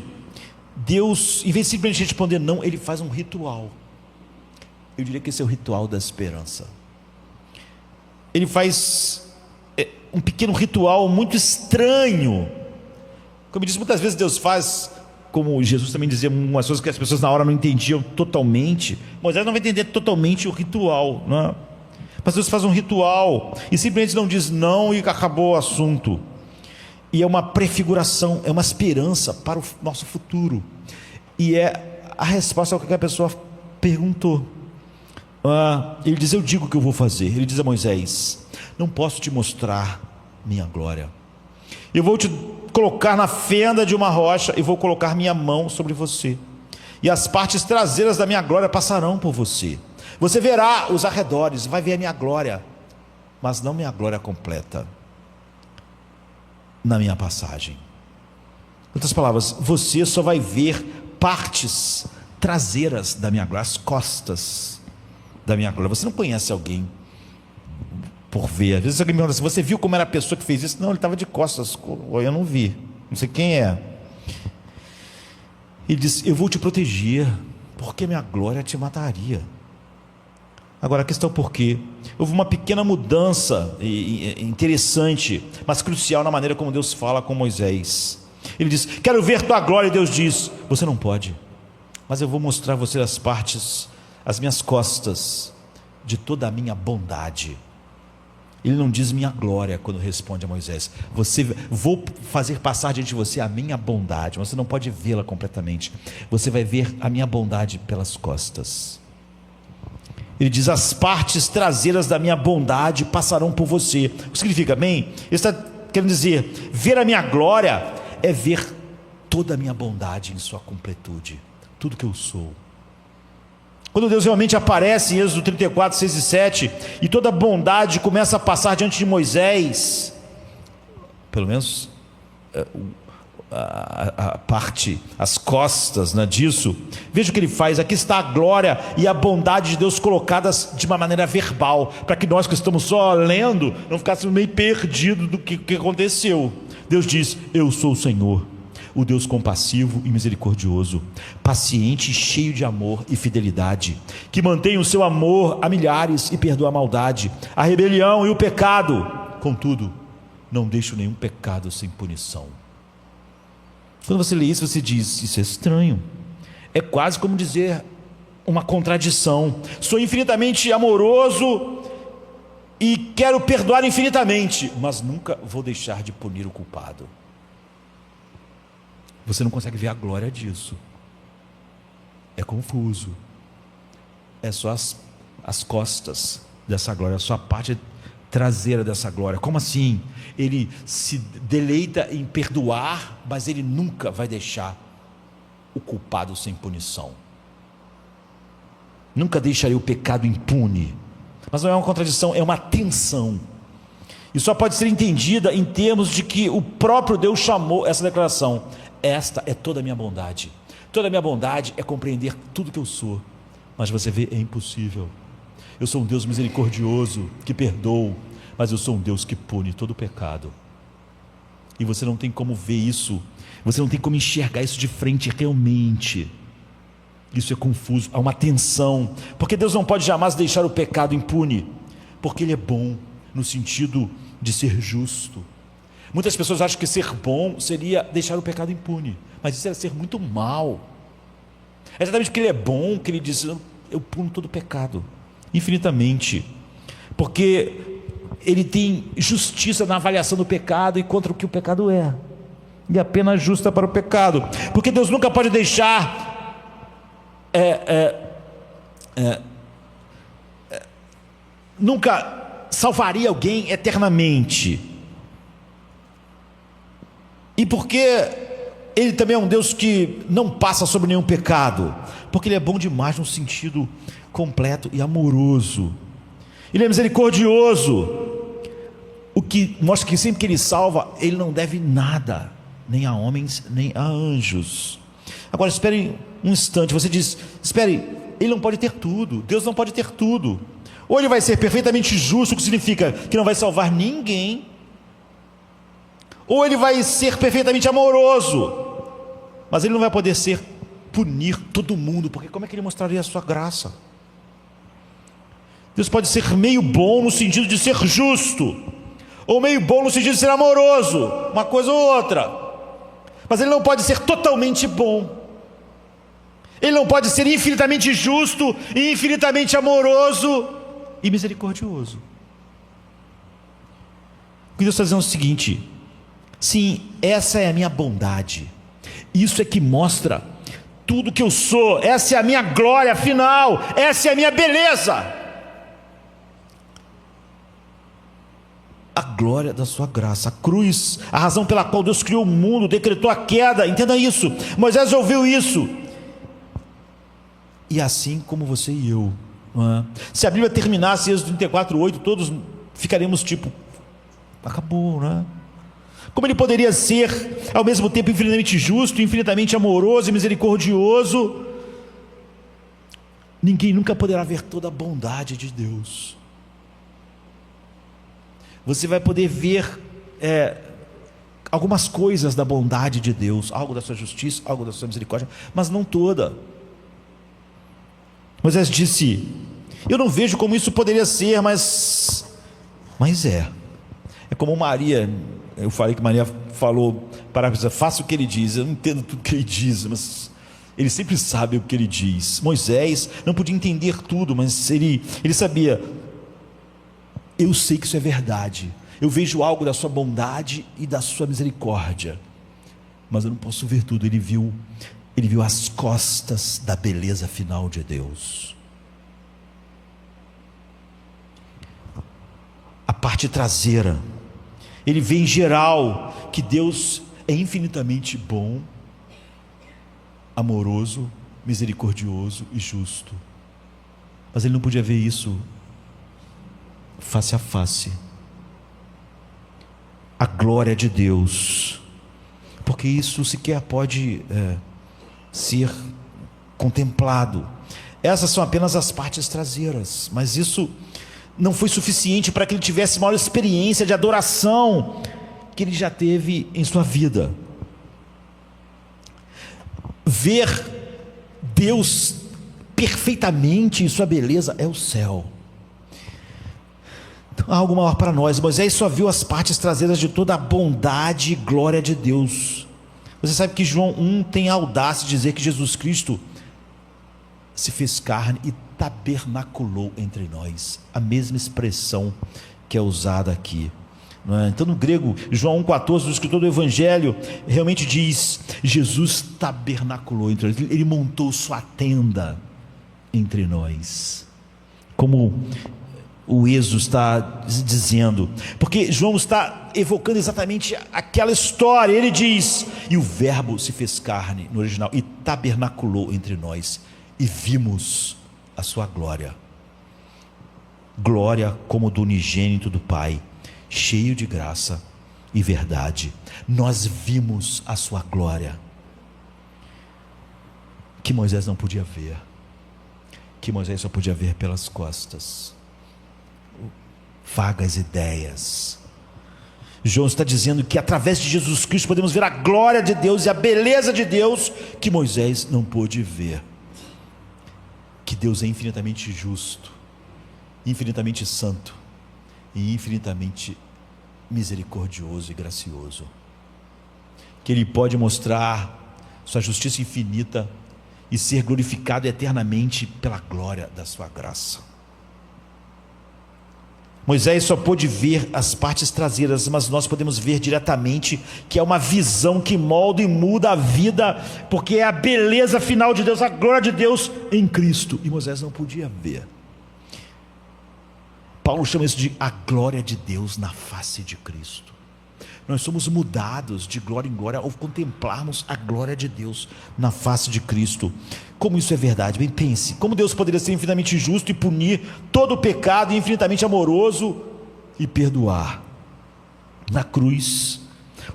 Deus, em vez de simplesmente responder não, Ele faz um ritual. Eu diria que esse é o ritual da esperança. Ele faz um pequeno ritual muito estranho. Como eu disse, muitas vezes Deus faz, como Jesus também dizia, umas coisas que as pessoas na hora não entendiam totalmente. Moisés não vai entender totalmente o ritual, não é? Mas Deus faz um ritual e simplesmente não diz não e acabou o assunto. E é uma prefiguração, é uma esperança para o nosso futuro. E é a resposta ao que a pessoa perguntou. Ele diz: eu digo o que eu vou fazer. Ele diz a Moisés: não posso te mostrar minha glória. Eu vou te colocar na fenda de uma rocha e vou colocar minha mão sobre você, e as partes traseiras da minha glória passarão por você. Você verá os arredores, vai ver a minha glória, mas não minha glória completa na minha passagem. Em outras palavras, você só vai ver partes traseiras da minha glória, as costas da minha glória. Você não conhece alguém por ver. Às vezes alguém me pergunta assim: você viu como era a pessoa que fez isso? Não, ele estava de costas, eu não vi, não sei quem é. Ele diz: eu vou te proteger, porque minha glória te mataria. Agora a questão é por quê? Houve uma pequena mudança interessante, mas crucial, na maneira como Deus fala com Moisés. Ele diz: quero ver tua glória. E Deus diz: você não pode, mas eu vou mostrar a você as partes, as minhas costas, de toda a minha bondade. Ele não diz minha glória quando responde a Moisés. Vou fazer passar diante de você a minha bondade. Você não pode vê-la completamente. Você vai ver a minha bondade pelas costas. Ele diz: as partes traseiras da minha bondade passarão por você. O que significa, bem? Ele está querendo dizer: ver a minha glória é ver toda a minha bondade em sua completude, tudo que eu sou. Quando Deus realmente aparece em Êxodo 34, 6 e 7, e toda a bondade começa a passar diante de Moisés, pelo menos a parte, as costas, né, disso, veja o que ele faz. Aqui está a glória e a bondade de Deus colocadas de uma maneira verbal, para que nós que estamos só lendo não ficássemos meio perdidos do que aconteceu. Deus diz: eu sou o Senhor, o Deus compassivo e misericordioso, paciente e cheio de amor e fidelidade, que mantém o seu amor a milhares e perdoa a maldade, a rebelião e o pecado. Contudo, não deixo nenhum pecado sem punição. Quando você lê isso, você diz: isso é estranho. É quase como dizer uma contradição. Sou infinitamente amoroso e quero perdoar infinitamente, mas nunca vou deixar de punir o culpado. Você não consegue ver a glória disso. É confuso. É só as costas dessa glória, só a parte traseira dessa glória. Como assim? Ele se deleita em perdoar, mas ele nunca vai deixar o culpado sem punição. Nunca deixaria o pecado impune. Mas não é uma contradição, é uma tensão. E só pode ser entendida em termos de que o próprio Deus chamou essa declaração: esta é toda a minha bondade. Toda a minha bondade é compreender tudo que eu sou. Mas você vê, é impossível. Eu sou um Deus misericordioso, que perdoa, mas eu sou um Deus que pune todo o pecado. E você não tem como ver isso, você não tem como enxergar isso de frente realmente. Isso é confuso, há uma tensão, porque Deus não pode jamais deixar o pecado impune, porque Ele é bom, no sentido de ser justo. Muitas pessoas acham que ser bom seria deixar o pecado impune, mas isso é ser muito mal. É exatamente porque Ele é bom que Ele diz: eu puno todo o pecado, infinitamente, porque Ele tem justiça na avaliação do pecado e contra o que o pecado é, e a pena justa para o pecado, porque Deus nunca pode deixar nunca salvaria alguém eternamente. E porque Ele também é um Deus que não passa sobre nenhum pecado, porque Ele é bom demais no sentido completo e amoroso. Ele é misericordioso, o que mostra que sempre que Ele salva, Ele não deve nada, nem a homens, nem a anjos. Agora espere um instante, você diz: espere, Ele não pode ter tudo, Deus não pode ter tudo. Ou Ele vai ser perfeitamente justo, o que significa que não vai salvar ninguém, ou Ele vai ser perfeitamente amoroso, mas Ele não vai poder punir todo mundo, porque como é que Ele mostraria a sua graça? Deus pode ser meio bom no sentido de ser justo, ou meio bom no sentido de ser amoroso, uma coisa ou outra, mas Ele não pode ser totalmente bom. Ele não pode ser infinitamente justo e infinitamente amoroso e misericordioso. O que Deus está dizendo é o seguinte: sim, essa é a minha bondade, isso é que mostra tudo que eu sou, essa é a minha glória final, essa é a minha beleza, a glória da sua graça, a cruz, a razão pela qual Deus criou o mundo, decretou a queda. Entenda isso, Moisés ouviu isso, e assim como você e eu, não é? Se a Bíblia terminasse Êxodo 34:8, todos ficaremos tipo, acabou, não é? Como Ele poderia ser ao mesmo tempo infinitamente justo, infinitamente amoroso e misericordioso? Ninguém nunca poderá ver toda a bondade de Deus. Você vai poder ver algumas coisas da bondade de Deus, algo da sua justiça, algo da sua misericórdia, mas não toda. Moisés disse: eu não vejo como isso poderia ser, mas é como Maria. Eu falei que Maria falou para a pessoa: faça o que ele diz. Eu não entendo tudo que ele diz, mas ele sempre sabe o que ele diz. Moisés não podia entender tudo, mas ele sabia: eu sei que isso é verdade, eu vejo algo da sua bondade e da sua misericórdia, mas eu não posso ver tudo. Ele viu as costas da beleza final de Deus, a parte traseira. Ele vê em geral que Deus é infinitamente bom, amoroso, misericordioso e justo, mas ele não podia ver isso face a face, a glória de Deus, porque isso sequer pode ser contemplado. Essas são apenas as partes traseiras, mas isso não foi suficiente para que ele tivesse maior experiência de adoração que ele já teve em sua vida. Ver Deus perfeitamente em sua beleza é o céu. Então há algo maior para nós. Moisés só viu as partes traseiras de toda a bondade e glória de Deus. Você sabe que João 1 tem a audácia de dizer que Jesus Cristo se fez carne e tabernaculou entre nós, a mesma expressão que é usada aqui, não é? Então no grego, João 1,14, o escritor do Evangelho realmente diz: Jesus tabernaculou entre nós, ele montou sua tenda entre nós, como o Êxodo está dizendo, porque João está evocando exatamente aquela história. Ele diz: e o verbo se fez carne, no original, e tabernaculou entre nós, e vimos a sua glória, glória como do unigênito do Pai, cheio de graça e verdade. Nós vimos a sua glória, que Moisés não podia ver, que Moisés só podia ver pelas costas, vagas ideias. João está dizendo que através de Jesus Cristo podemos ver a glória de Deus e a beleza de Deus que Moisés não pôde ver. Que Deus é infinitamente justo, infinitamente santo e infinitamente misericordioso e gracioso. Que Ele pode mostrar sua justiça infinita e ser glorificado eternamente pela glória da sua graça. Moisés só pôde ver as partes traseiras, mas nós podemos ver diretamente, que é uma visão que molda e muda a vida, porque é a beleza final de Deus, a glória de Deus em Cristo, e Moisés não podia ver. Paulo chama isso de a glória de Deus na face de Cristo. Nós somos mudados de glória em glória ao contemplarmos a glória de Deus na face de Cristo. Como isso é verdade? Bem, pense, como Deus poderia ser infinitamente justo e punir todo o pecado, e infinitamente amoroso e perdoar? Na cruz,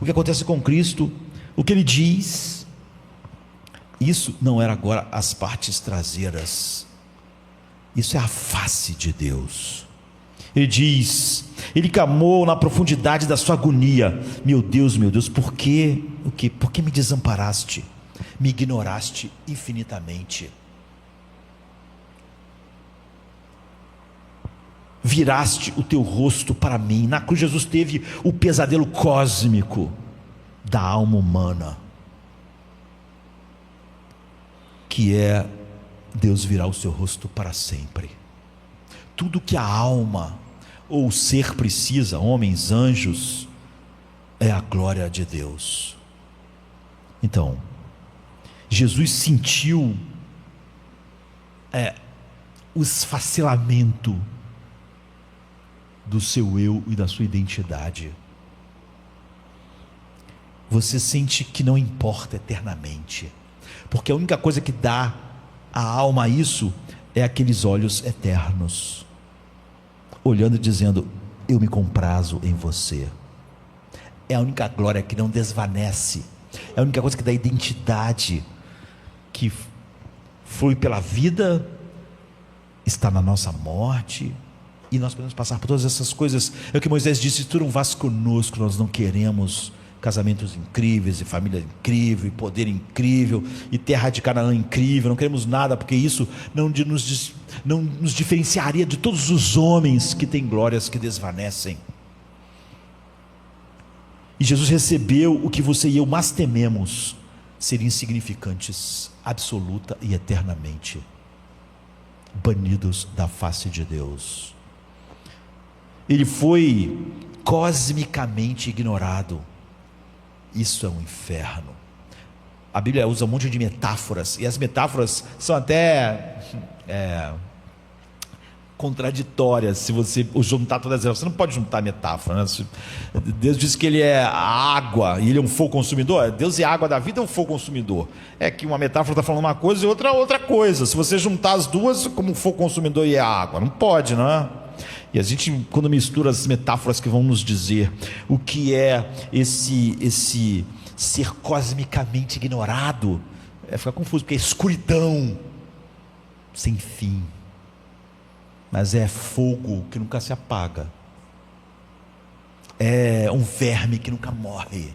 o que acontece com Cristo, o que Ele diz, isso não era agora as partes traseiras, isso é a face de Deus. Ele diz, Ele clamou na profundidade da sua agonia: meu Deus, por que me desamparaste, me ignoraste infinitamente? Viraste o teu rosto para mim. Na cruz Jesus teve o pesadelo cósmico da alma humana, que é Deus virar o seu rosto para sempre. Tudo que a alma ou o ser precisa, homens, anjos, é a glória de Deus. Então, Jesus sentiu o esfacelamento do seu eu e da sua identidade. Você sente que não importa eternamente, porque a única coisa que dá à alma isso é aqueles olhos eternos, olhando e dizendo: eu me comprazo em você. É a única glória que não desvanece, é a única coisa que dá identidade, que flui pela vida, está na nossa morte, e nós podemos passar por todas essas coisas. É o que Moisés disse: se tu não vás conosco, nós não queremos casamentos incríveis, e família incrível, e poder incrível, e terra de Canaã incrível, não queremos nada, porque isso não nos diferenciaria de todos os homens que têm glórias que desvanecem. E Jesus recebeu o que você e eu mais tememos, ser insignificantes, absoluta e eternamente, banidos da face de Deus. Ele foi cosmicamente ignorado. Isso é um inferno. A Bíblia usa um monte de metáforas, e as metáforas são até contraditórias, se você juntar todas elas. Você não pode juntar metáfora, né? Deus diz que Ele é a água e Ele é um fogo consumidor. Deus é a água da vida, é um fogo consumidor. É que uma metáfora está falando uma coisa e outra coisa. Se você juntar as duas, como um fogo consumidor e a água, não pode, não é? E a gente, quando mistura as metáforas que vão nos dizer o que é esse ser cosmicamente ignorado, fica confuso, porque é escuridão sem fim, mas é fogo que nunca se apaga, é um verme que nunca morre.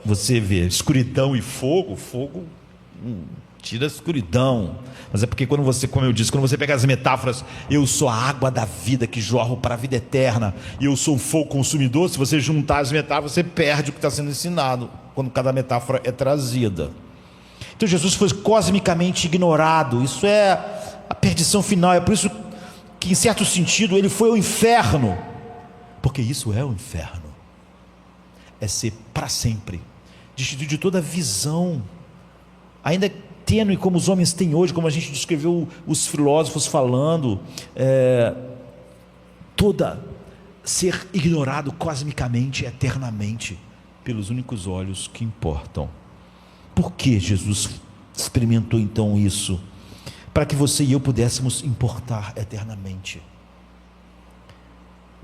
Você vê escuridão e fogo, tira a escuridão, mas é porque quando você, como eu disse, quando você pega as metáforas, eu sou a água da vida que jorro para a vida eterna, e eu sou o fogo consumidor, se você juntar as metáforas, você perde o que está sendo ensinado, quando cada metáfora é trazida. Então Jesus foi cosmicamente ignorado, isso é a perdição final, é por isso que em certo sentido ele foi ao inferno, porque isso é o inferno, é ser para sempre destituído de toda visão, ainda tênue como os homens têm hoje, como a gente descreveu os filósofos falando, toda ser ignorado cosmicamente, eternamente, pelos únicos olhos que importam. Por que Jesus experimentou então isso? Para que você e eu pudéssemos importar eternamente.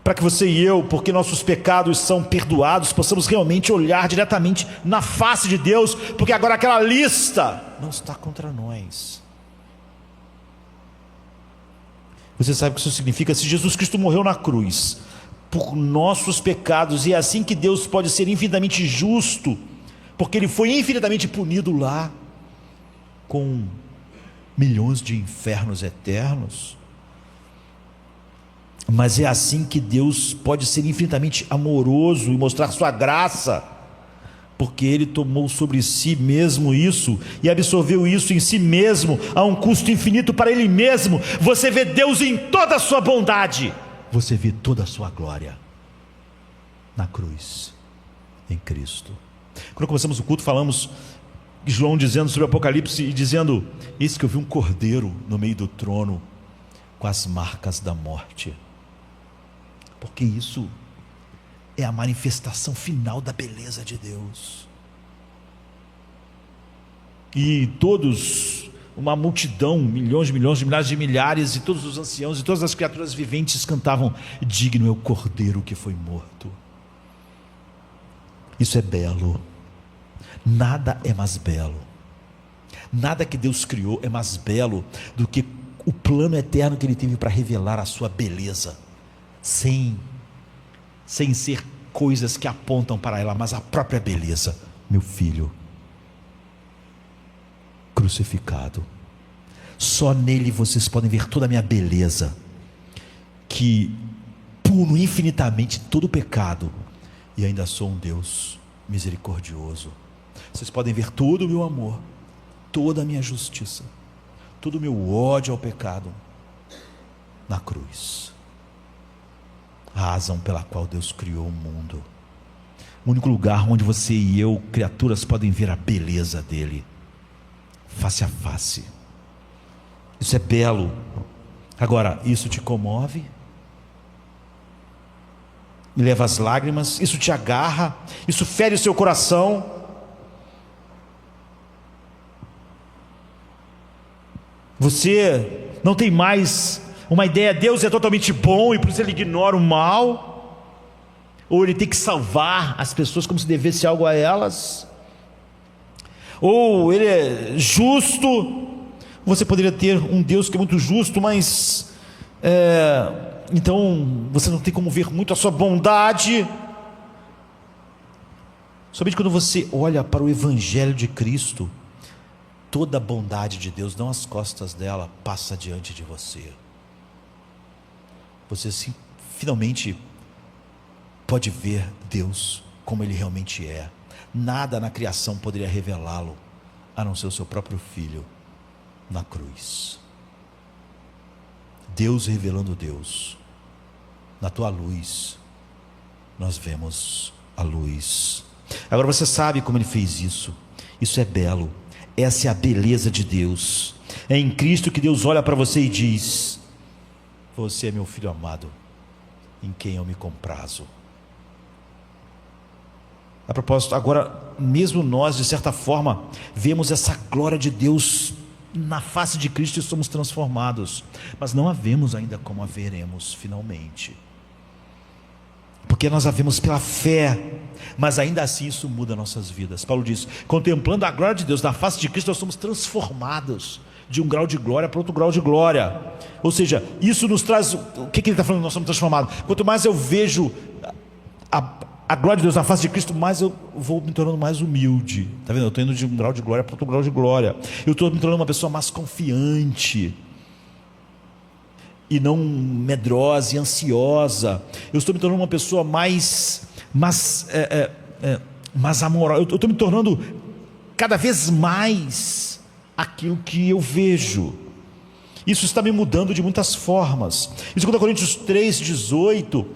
Para que você e eu, porque nossos pecados são perdoados, possamos realmente olhar diretamente na face de Deus, porque agora aquela lista não está contra nós. Você sabe o que isso significa? Se Jesus Cristo morreu na cruz por nossos pecados, e é assim que Deus pode ser infinitamente justo, porque Ele foi infinitamente punido lá, com milhões de infernos eternos. Mas é assim que Deus pode ser infinitamente amoroso e mostrar sua graça, porque Ele tomou sobre si mesmo isso, e absorveu isso em si mesmo, a um custo infinito para Ele mesmo. Você vê Deus em toda a sua bondade, você vê toda a sua glória, na cruz, em Cristo. Quando começamos o culto, falamos João dizendo sobre o Apocalipse, e dizendo: eis que eu vi um cordeiro no meio do trono, com as marcas da morte. Porque isso é a manifestação final da beleza de Deus. E todos, uma multidão, milhões, milhares de milhares, e todos os anciãos e todas as criaturas viventes cantavam: digno é o cordeiro que foi morto. Isso é belo. Nada é mais belo. Nada que Deus criou é mais belo do que o plano eterno que Ele teve para revelar a sua beleza, sem ser coisas que apontam para ela, mas a própria beleza. Meu filho crucificado, só nele vocês podem ver toda a minha beleza, que puno infinitamente todo o pecado, e ainda sou um Deus misericordioso. Vocês podem ver todo o meu amor, toda a minha justiça, todo o meu ódio ao pecado, na cruz. A razão pela qual Deus criou o mundo, o único lugar onde você e eu, criaturas, podem ver a beleza dele, face a face. Isso é belo. Agora, isso te comove? Me leva às lágrimas? Isso te agarra? Isso fere o seu coração? Você não tem mais uma ideia: Deus é totalmente bom e por isso Ele ignora o mal? Ou Ele tem que salvar as pessoas como se devesse algo a elas? Ou Ele é justo? Você poderia ter um Deus que é muito justo, mas então você não tem como ver muito a sua bondade. Somente quando você olha para o Evangelho de Cristo, toda a bondade de Deus, não as costas dela, passa diante de você. Você finalmente pode ver Deus como Ele realmente é. Nada na criação poderia revelá-lo, a não ser o seu próprio Filho na cruz. Deus revelando Deus. Na tua luz nós vemos a luz. Agora você sabe como Ele fez isso. Isso é belo. Essa é a beleza de Deus. É em Cristo que Deus olha para você e diz: você é meu filho amado, em quem eu me comprazo. A propósito, agora mesmo nós, de certa forma, vemos essa glória de Deus na face de Cristo e somos transformados, mas não a vemos ainda como a veremos finalmente, porque nós a vemos pela fé, mas ainda assim isso muda nossas vidas. Paulo diz: contemplando a glória de Deus na face de Cristo, nós somos transformados de um grau de glória para outro grau de glória. Ou seja, isso nos traz, o que ele está falando? Nós somos transformados. Quanto mais eu vejo a glória de Deus na face de Cristo, mais eu vou me tornando mais humilde. Está vendo? Eu estou indo de um grau de glória para outro grau de glória. Eu estou me tornando uma pessoa mais confiante, e não medrosa e ansiosa. Eu estou me tornando uma pessoa mais amorosa. Eu estou me tornando cada vez mais aquilo que eu vejo. Isso está me mudando de muitas formas. Em 2 Coríntios 3,18,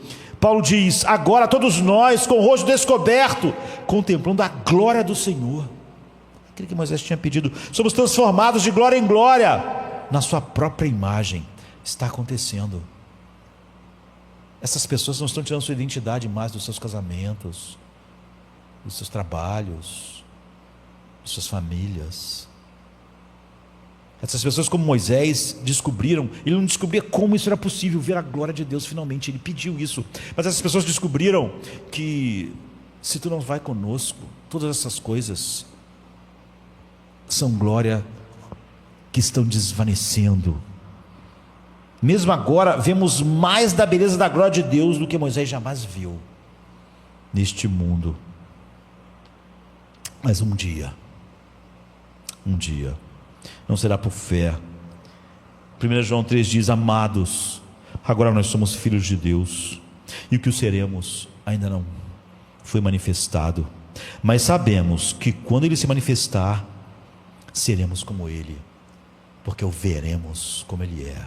Paulo diz: agora todos nós, com o rosto descoberto, contemplando a glória do Senhor, aquilo que Moisés tinha pedido. Somos transformados de glória em glória na sua própria imagem. Está acontecendo. Essas pessoas não estão tirando sua identidade mais dos seus casamentos, dos seus trabalhos, das suas famílias. Essas pessoas, como Moisés, descobriram. Ele não descobria como isso era possível, ver a glória de Deus finalmente. Ele pediu isso. Mas essas pessoas descobriram que se tu não vai conosco, todas essas coisas são glória que estão desvanecendo. Mesmo agora, vemos mais da beleza da glória de Deus do que Moisés jamais viu neste mundo. Mas um dia, não será por fé. 1 João 3 diz: amados, agora nós somos filhos de Deus, e o que o seremos ainda não foi manifestado, mas sabemos que quando Ele se manifestar, seremos como Ele, porque o veremos como Ele é.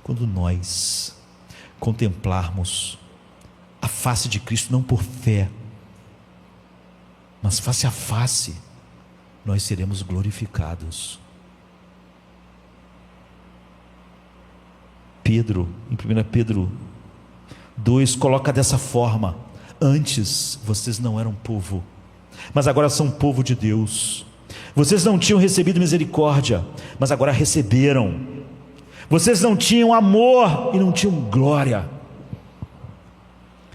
Quando nós contemplarmos a face de Cristo, não por fé, mas face a face, nós seremos glorificados. Pedro, em 1 Pedro 2, coloca dessa forma: antes vocês não eram povo, mas agora são povo de Deus. Vocês não tinham recebido misericórdia, mas agora receberam. Vocês não tinham amor e não tinham glória,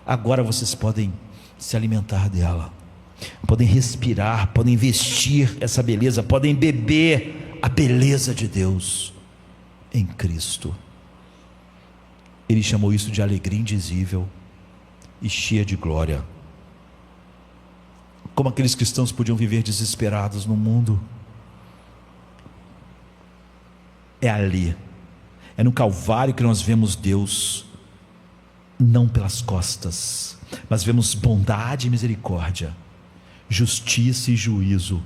agora vocês podem se alimentar dela, podem respirar, podem vestir essa beleza, podem beber a beleza de Deus em Cristo. Ele chamou isso de alegria indizível e cheia de glória. Como aqueles cristãos podiam viver desesperados no mundo? É ali, é no Calvário que nós vemos Deus, não pelas costas, mas vemos bondade e misericórdia, justiça e juízo,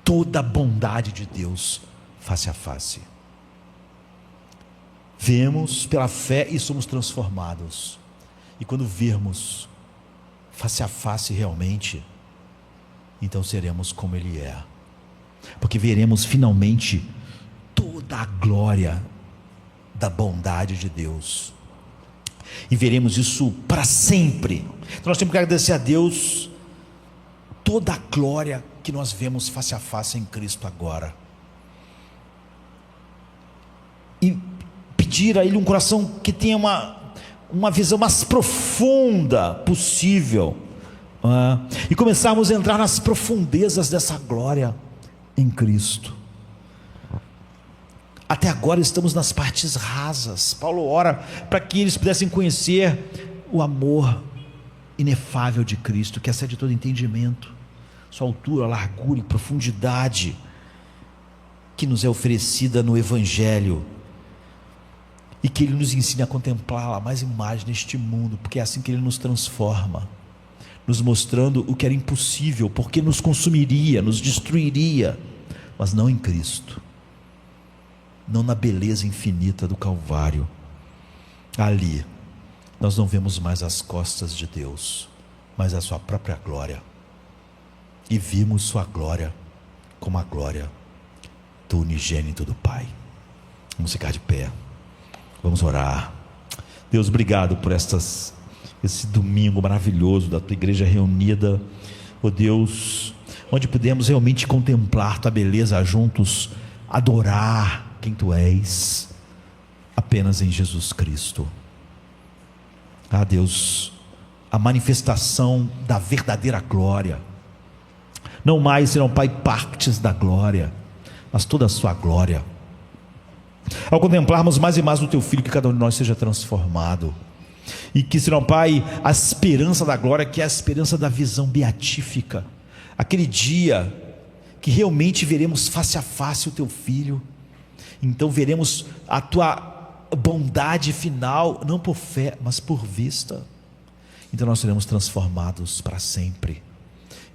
toda a bondade de Deus face a face. Vemos pela fé e somos transformados, e quando vermos face a face realmente, então seremos como Ele é, porque veremos finalmente toda a glória da bondade de Deus, e veremos isso para sempre. Então nós temos que agradecer a Deus toda a glória que nós vemos face a face em Cristo agora, e pedir a Ele um coração que tenha uma visão mais profunda possível, e começarmos a entrar nas profundezas dessa glória em Cristo. Até agora estamos nas partes rasas. Paulo ora para que eles pudessem conhecer o amor inefável de Cristo, que excede todo entendimento, sua altura, largura e profundidade, que nos é oferecida no Evangelho, e que Ele nos ensine a contemplá-la mais e mais neste mundo, porque é assim que Ele nos transforma, nos mostrando o que era impossível, porque nos consumiria, nos destruiria, mas não em Cristo, não na beleza infinita do Calvário. Ali nós não vemos mais as costas de Deus, mas a sua própria glória, e vimos sua glória como a glória do unigênito do Pai. Vamos ficar de pé, vamos orar. Deus, obrigado por esse domingo maravilhoso da tua igreja reunida, ó Deus, onde podemos realmente contemplar tua beleza juntos, adorar quem tu és, apenas em Jesus Cristo. Deus, a manifestação da verdadeira glória, não mais serão, Pai, partes da glória, mas toda a sua glória. Ao contemplarmos mais e mais o teu Filho, que cada um de nós seja transformado, e que serão, Pai, a esperança da glória, que é a esperança da visão beatífica, aquele dia que realmente veremos face a face o teu Filho. Então veremos a tua bondade final, não por fé, mas por vista. Então nós seremos transformados para sempre,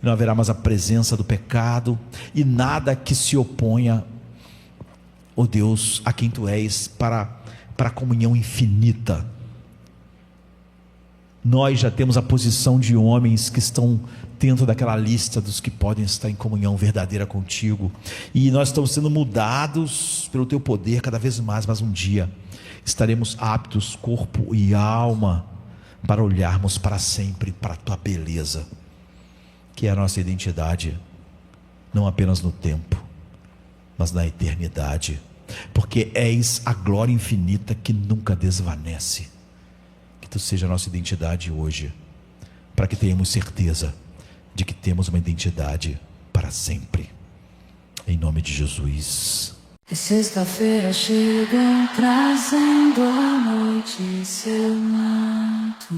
e não haverá mais a presença do pecado, e nada que se oponha, ó Deus, a quem tu és, para a comunhão infinita. Nós já temos a posição de homens que estão dentro daquela lista dos que podem estar em comunhão verdadeira contigo, e nós estamos sendo mudados pelo teu poder cada vez mais, mas um dia estaremos aptos, corpo e alma, para olharmos para sempre para a tua beleza, que é a nossa identidade, não apenas no tempo, mas na eternidade, porque és a glória infinita que nunca desvanece. Que tu seja a nossa identidade hoje, para que tenhamos certeza de que temos uma identidade para sempre, em nome de Jesus. E sexta-feira chega trazendo a noite em seu manto,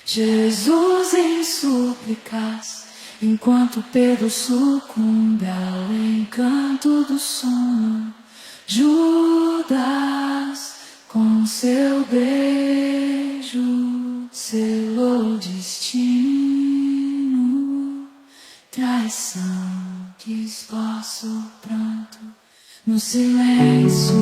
Jesus em súplicas, enquanto Pedro sucumbe ao encanto do sono. Judas, com seu beijo, selou o destino. Traição que esboça o pranto no silêncio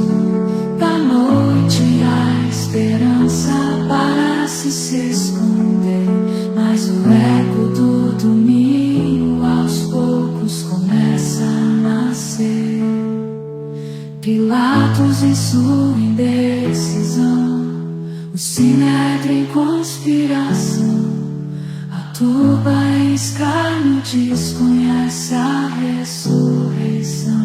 da noite, a esperança parece se esconder, mas o eco do domingo aos poucos começa a nascer. Pilatos em sua indecisão, o sinédrio em conspiração, a turba em escárnio desconhece a ressurreição.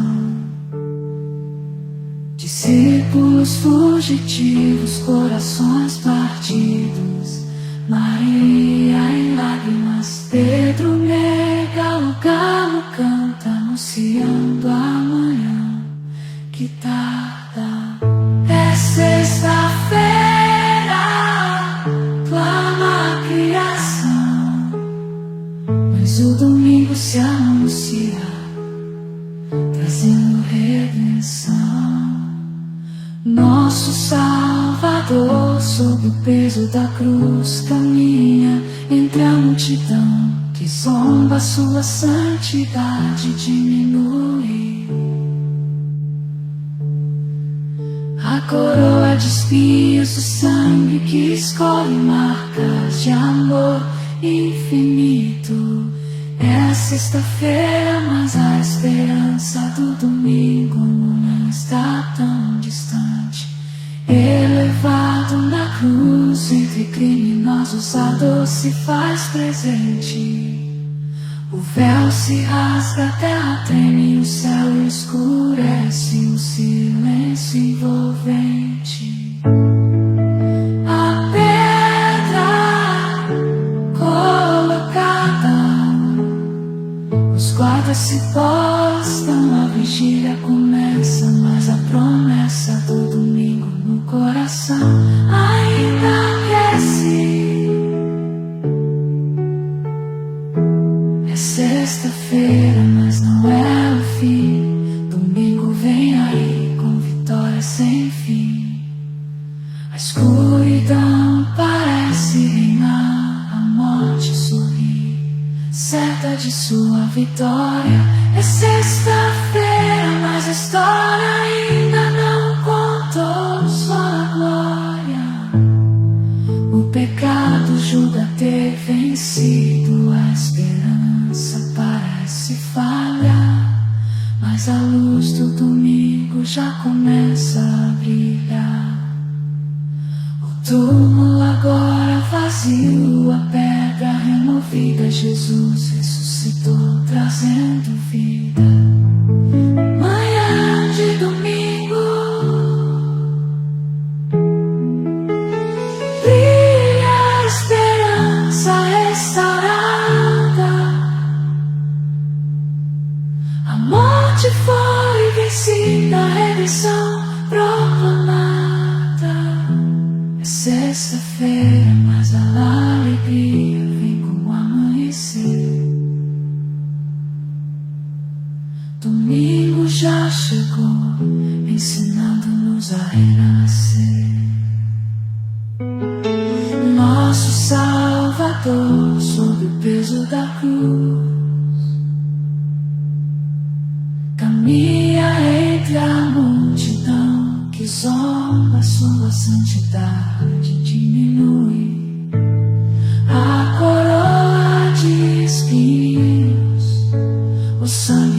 Discípulos fugitivos, corações partidos, Maria em lágrimas, Pedro nega, o galo canta anunciando amanhã que tarda. É sexta-feira, clama a criação, mas o domingo se anuncia, trazendo redenção. Nosso Salvador, sob o peso da cruz, caminha entre a multidão que zomba, sua santidade diminui. A coroa de espinhos, o sangue que escolhe marcas de amor infinito. É a sexta-feira, mas a esperança do domingo não está tão distante. Elevado na cruz, entre criminosos a dor se faz presente. O véu se rasga, a terra treme, o céu escurece, o silêncio envolvente. A pedra colocada, os guardas se postam, a vigília começa, mas a promessa do domingo no coração ainda aquece. É sexta-feira, mas não é o fim. Domingo vem aí com vitória sem fim. A escuridão parece reinar, a morte sorri, certa de sua vitória. É sexta-feira, mas a história ainda não contou sua glória. O pecado julga ter vencido, a esperança parece falhar, mas a luz do domingo já começa a brilhar. O túmulo agora vazio, a pedra removida, Jesus ressuscitou, trazendo vida. Manhã de domingo, brilha a esperança restaurada. A morte foi vencida, a redenção proclamada. É sexta-feira, mas a alegria vem com o amanhecer. Domingo já chegou, ensinando-nos a renascer. Nosso Salvador, sob o peso da cruz, caminha entre a multidão que zomba, sua santidade diminui. o sangue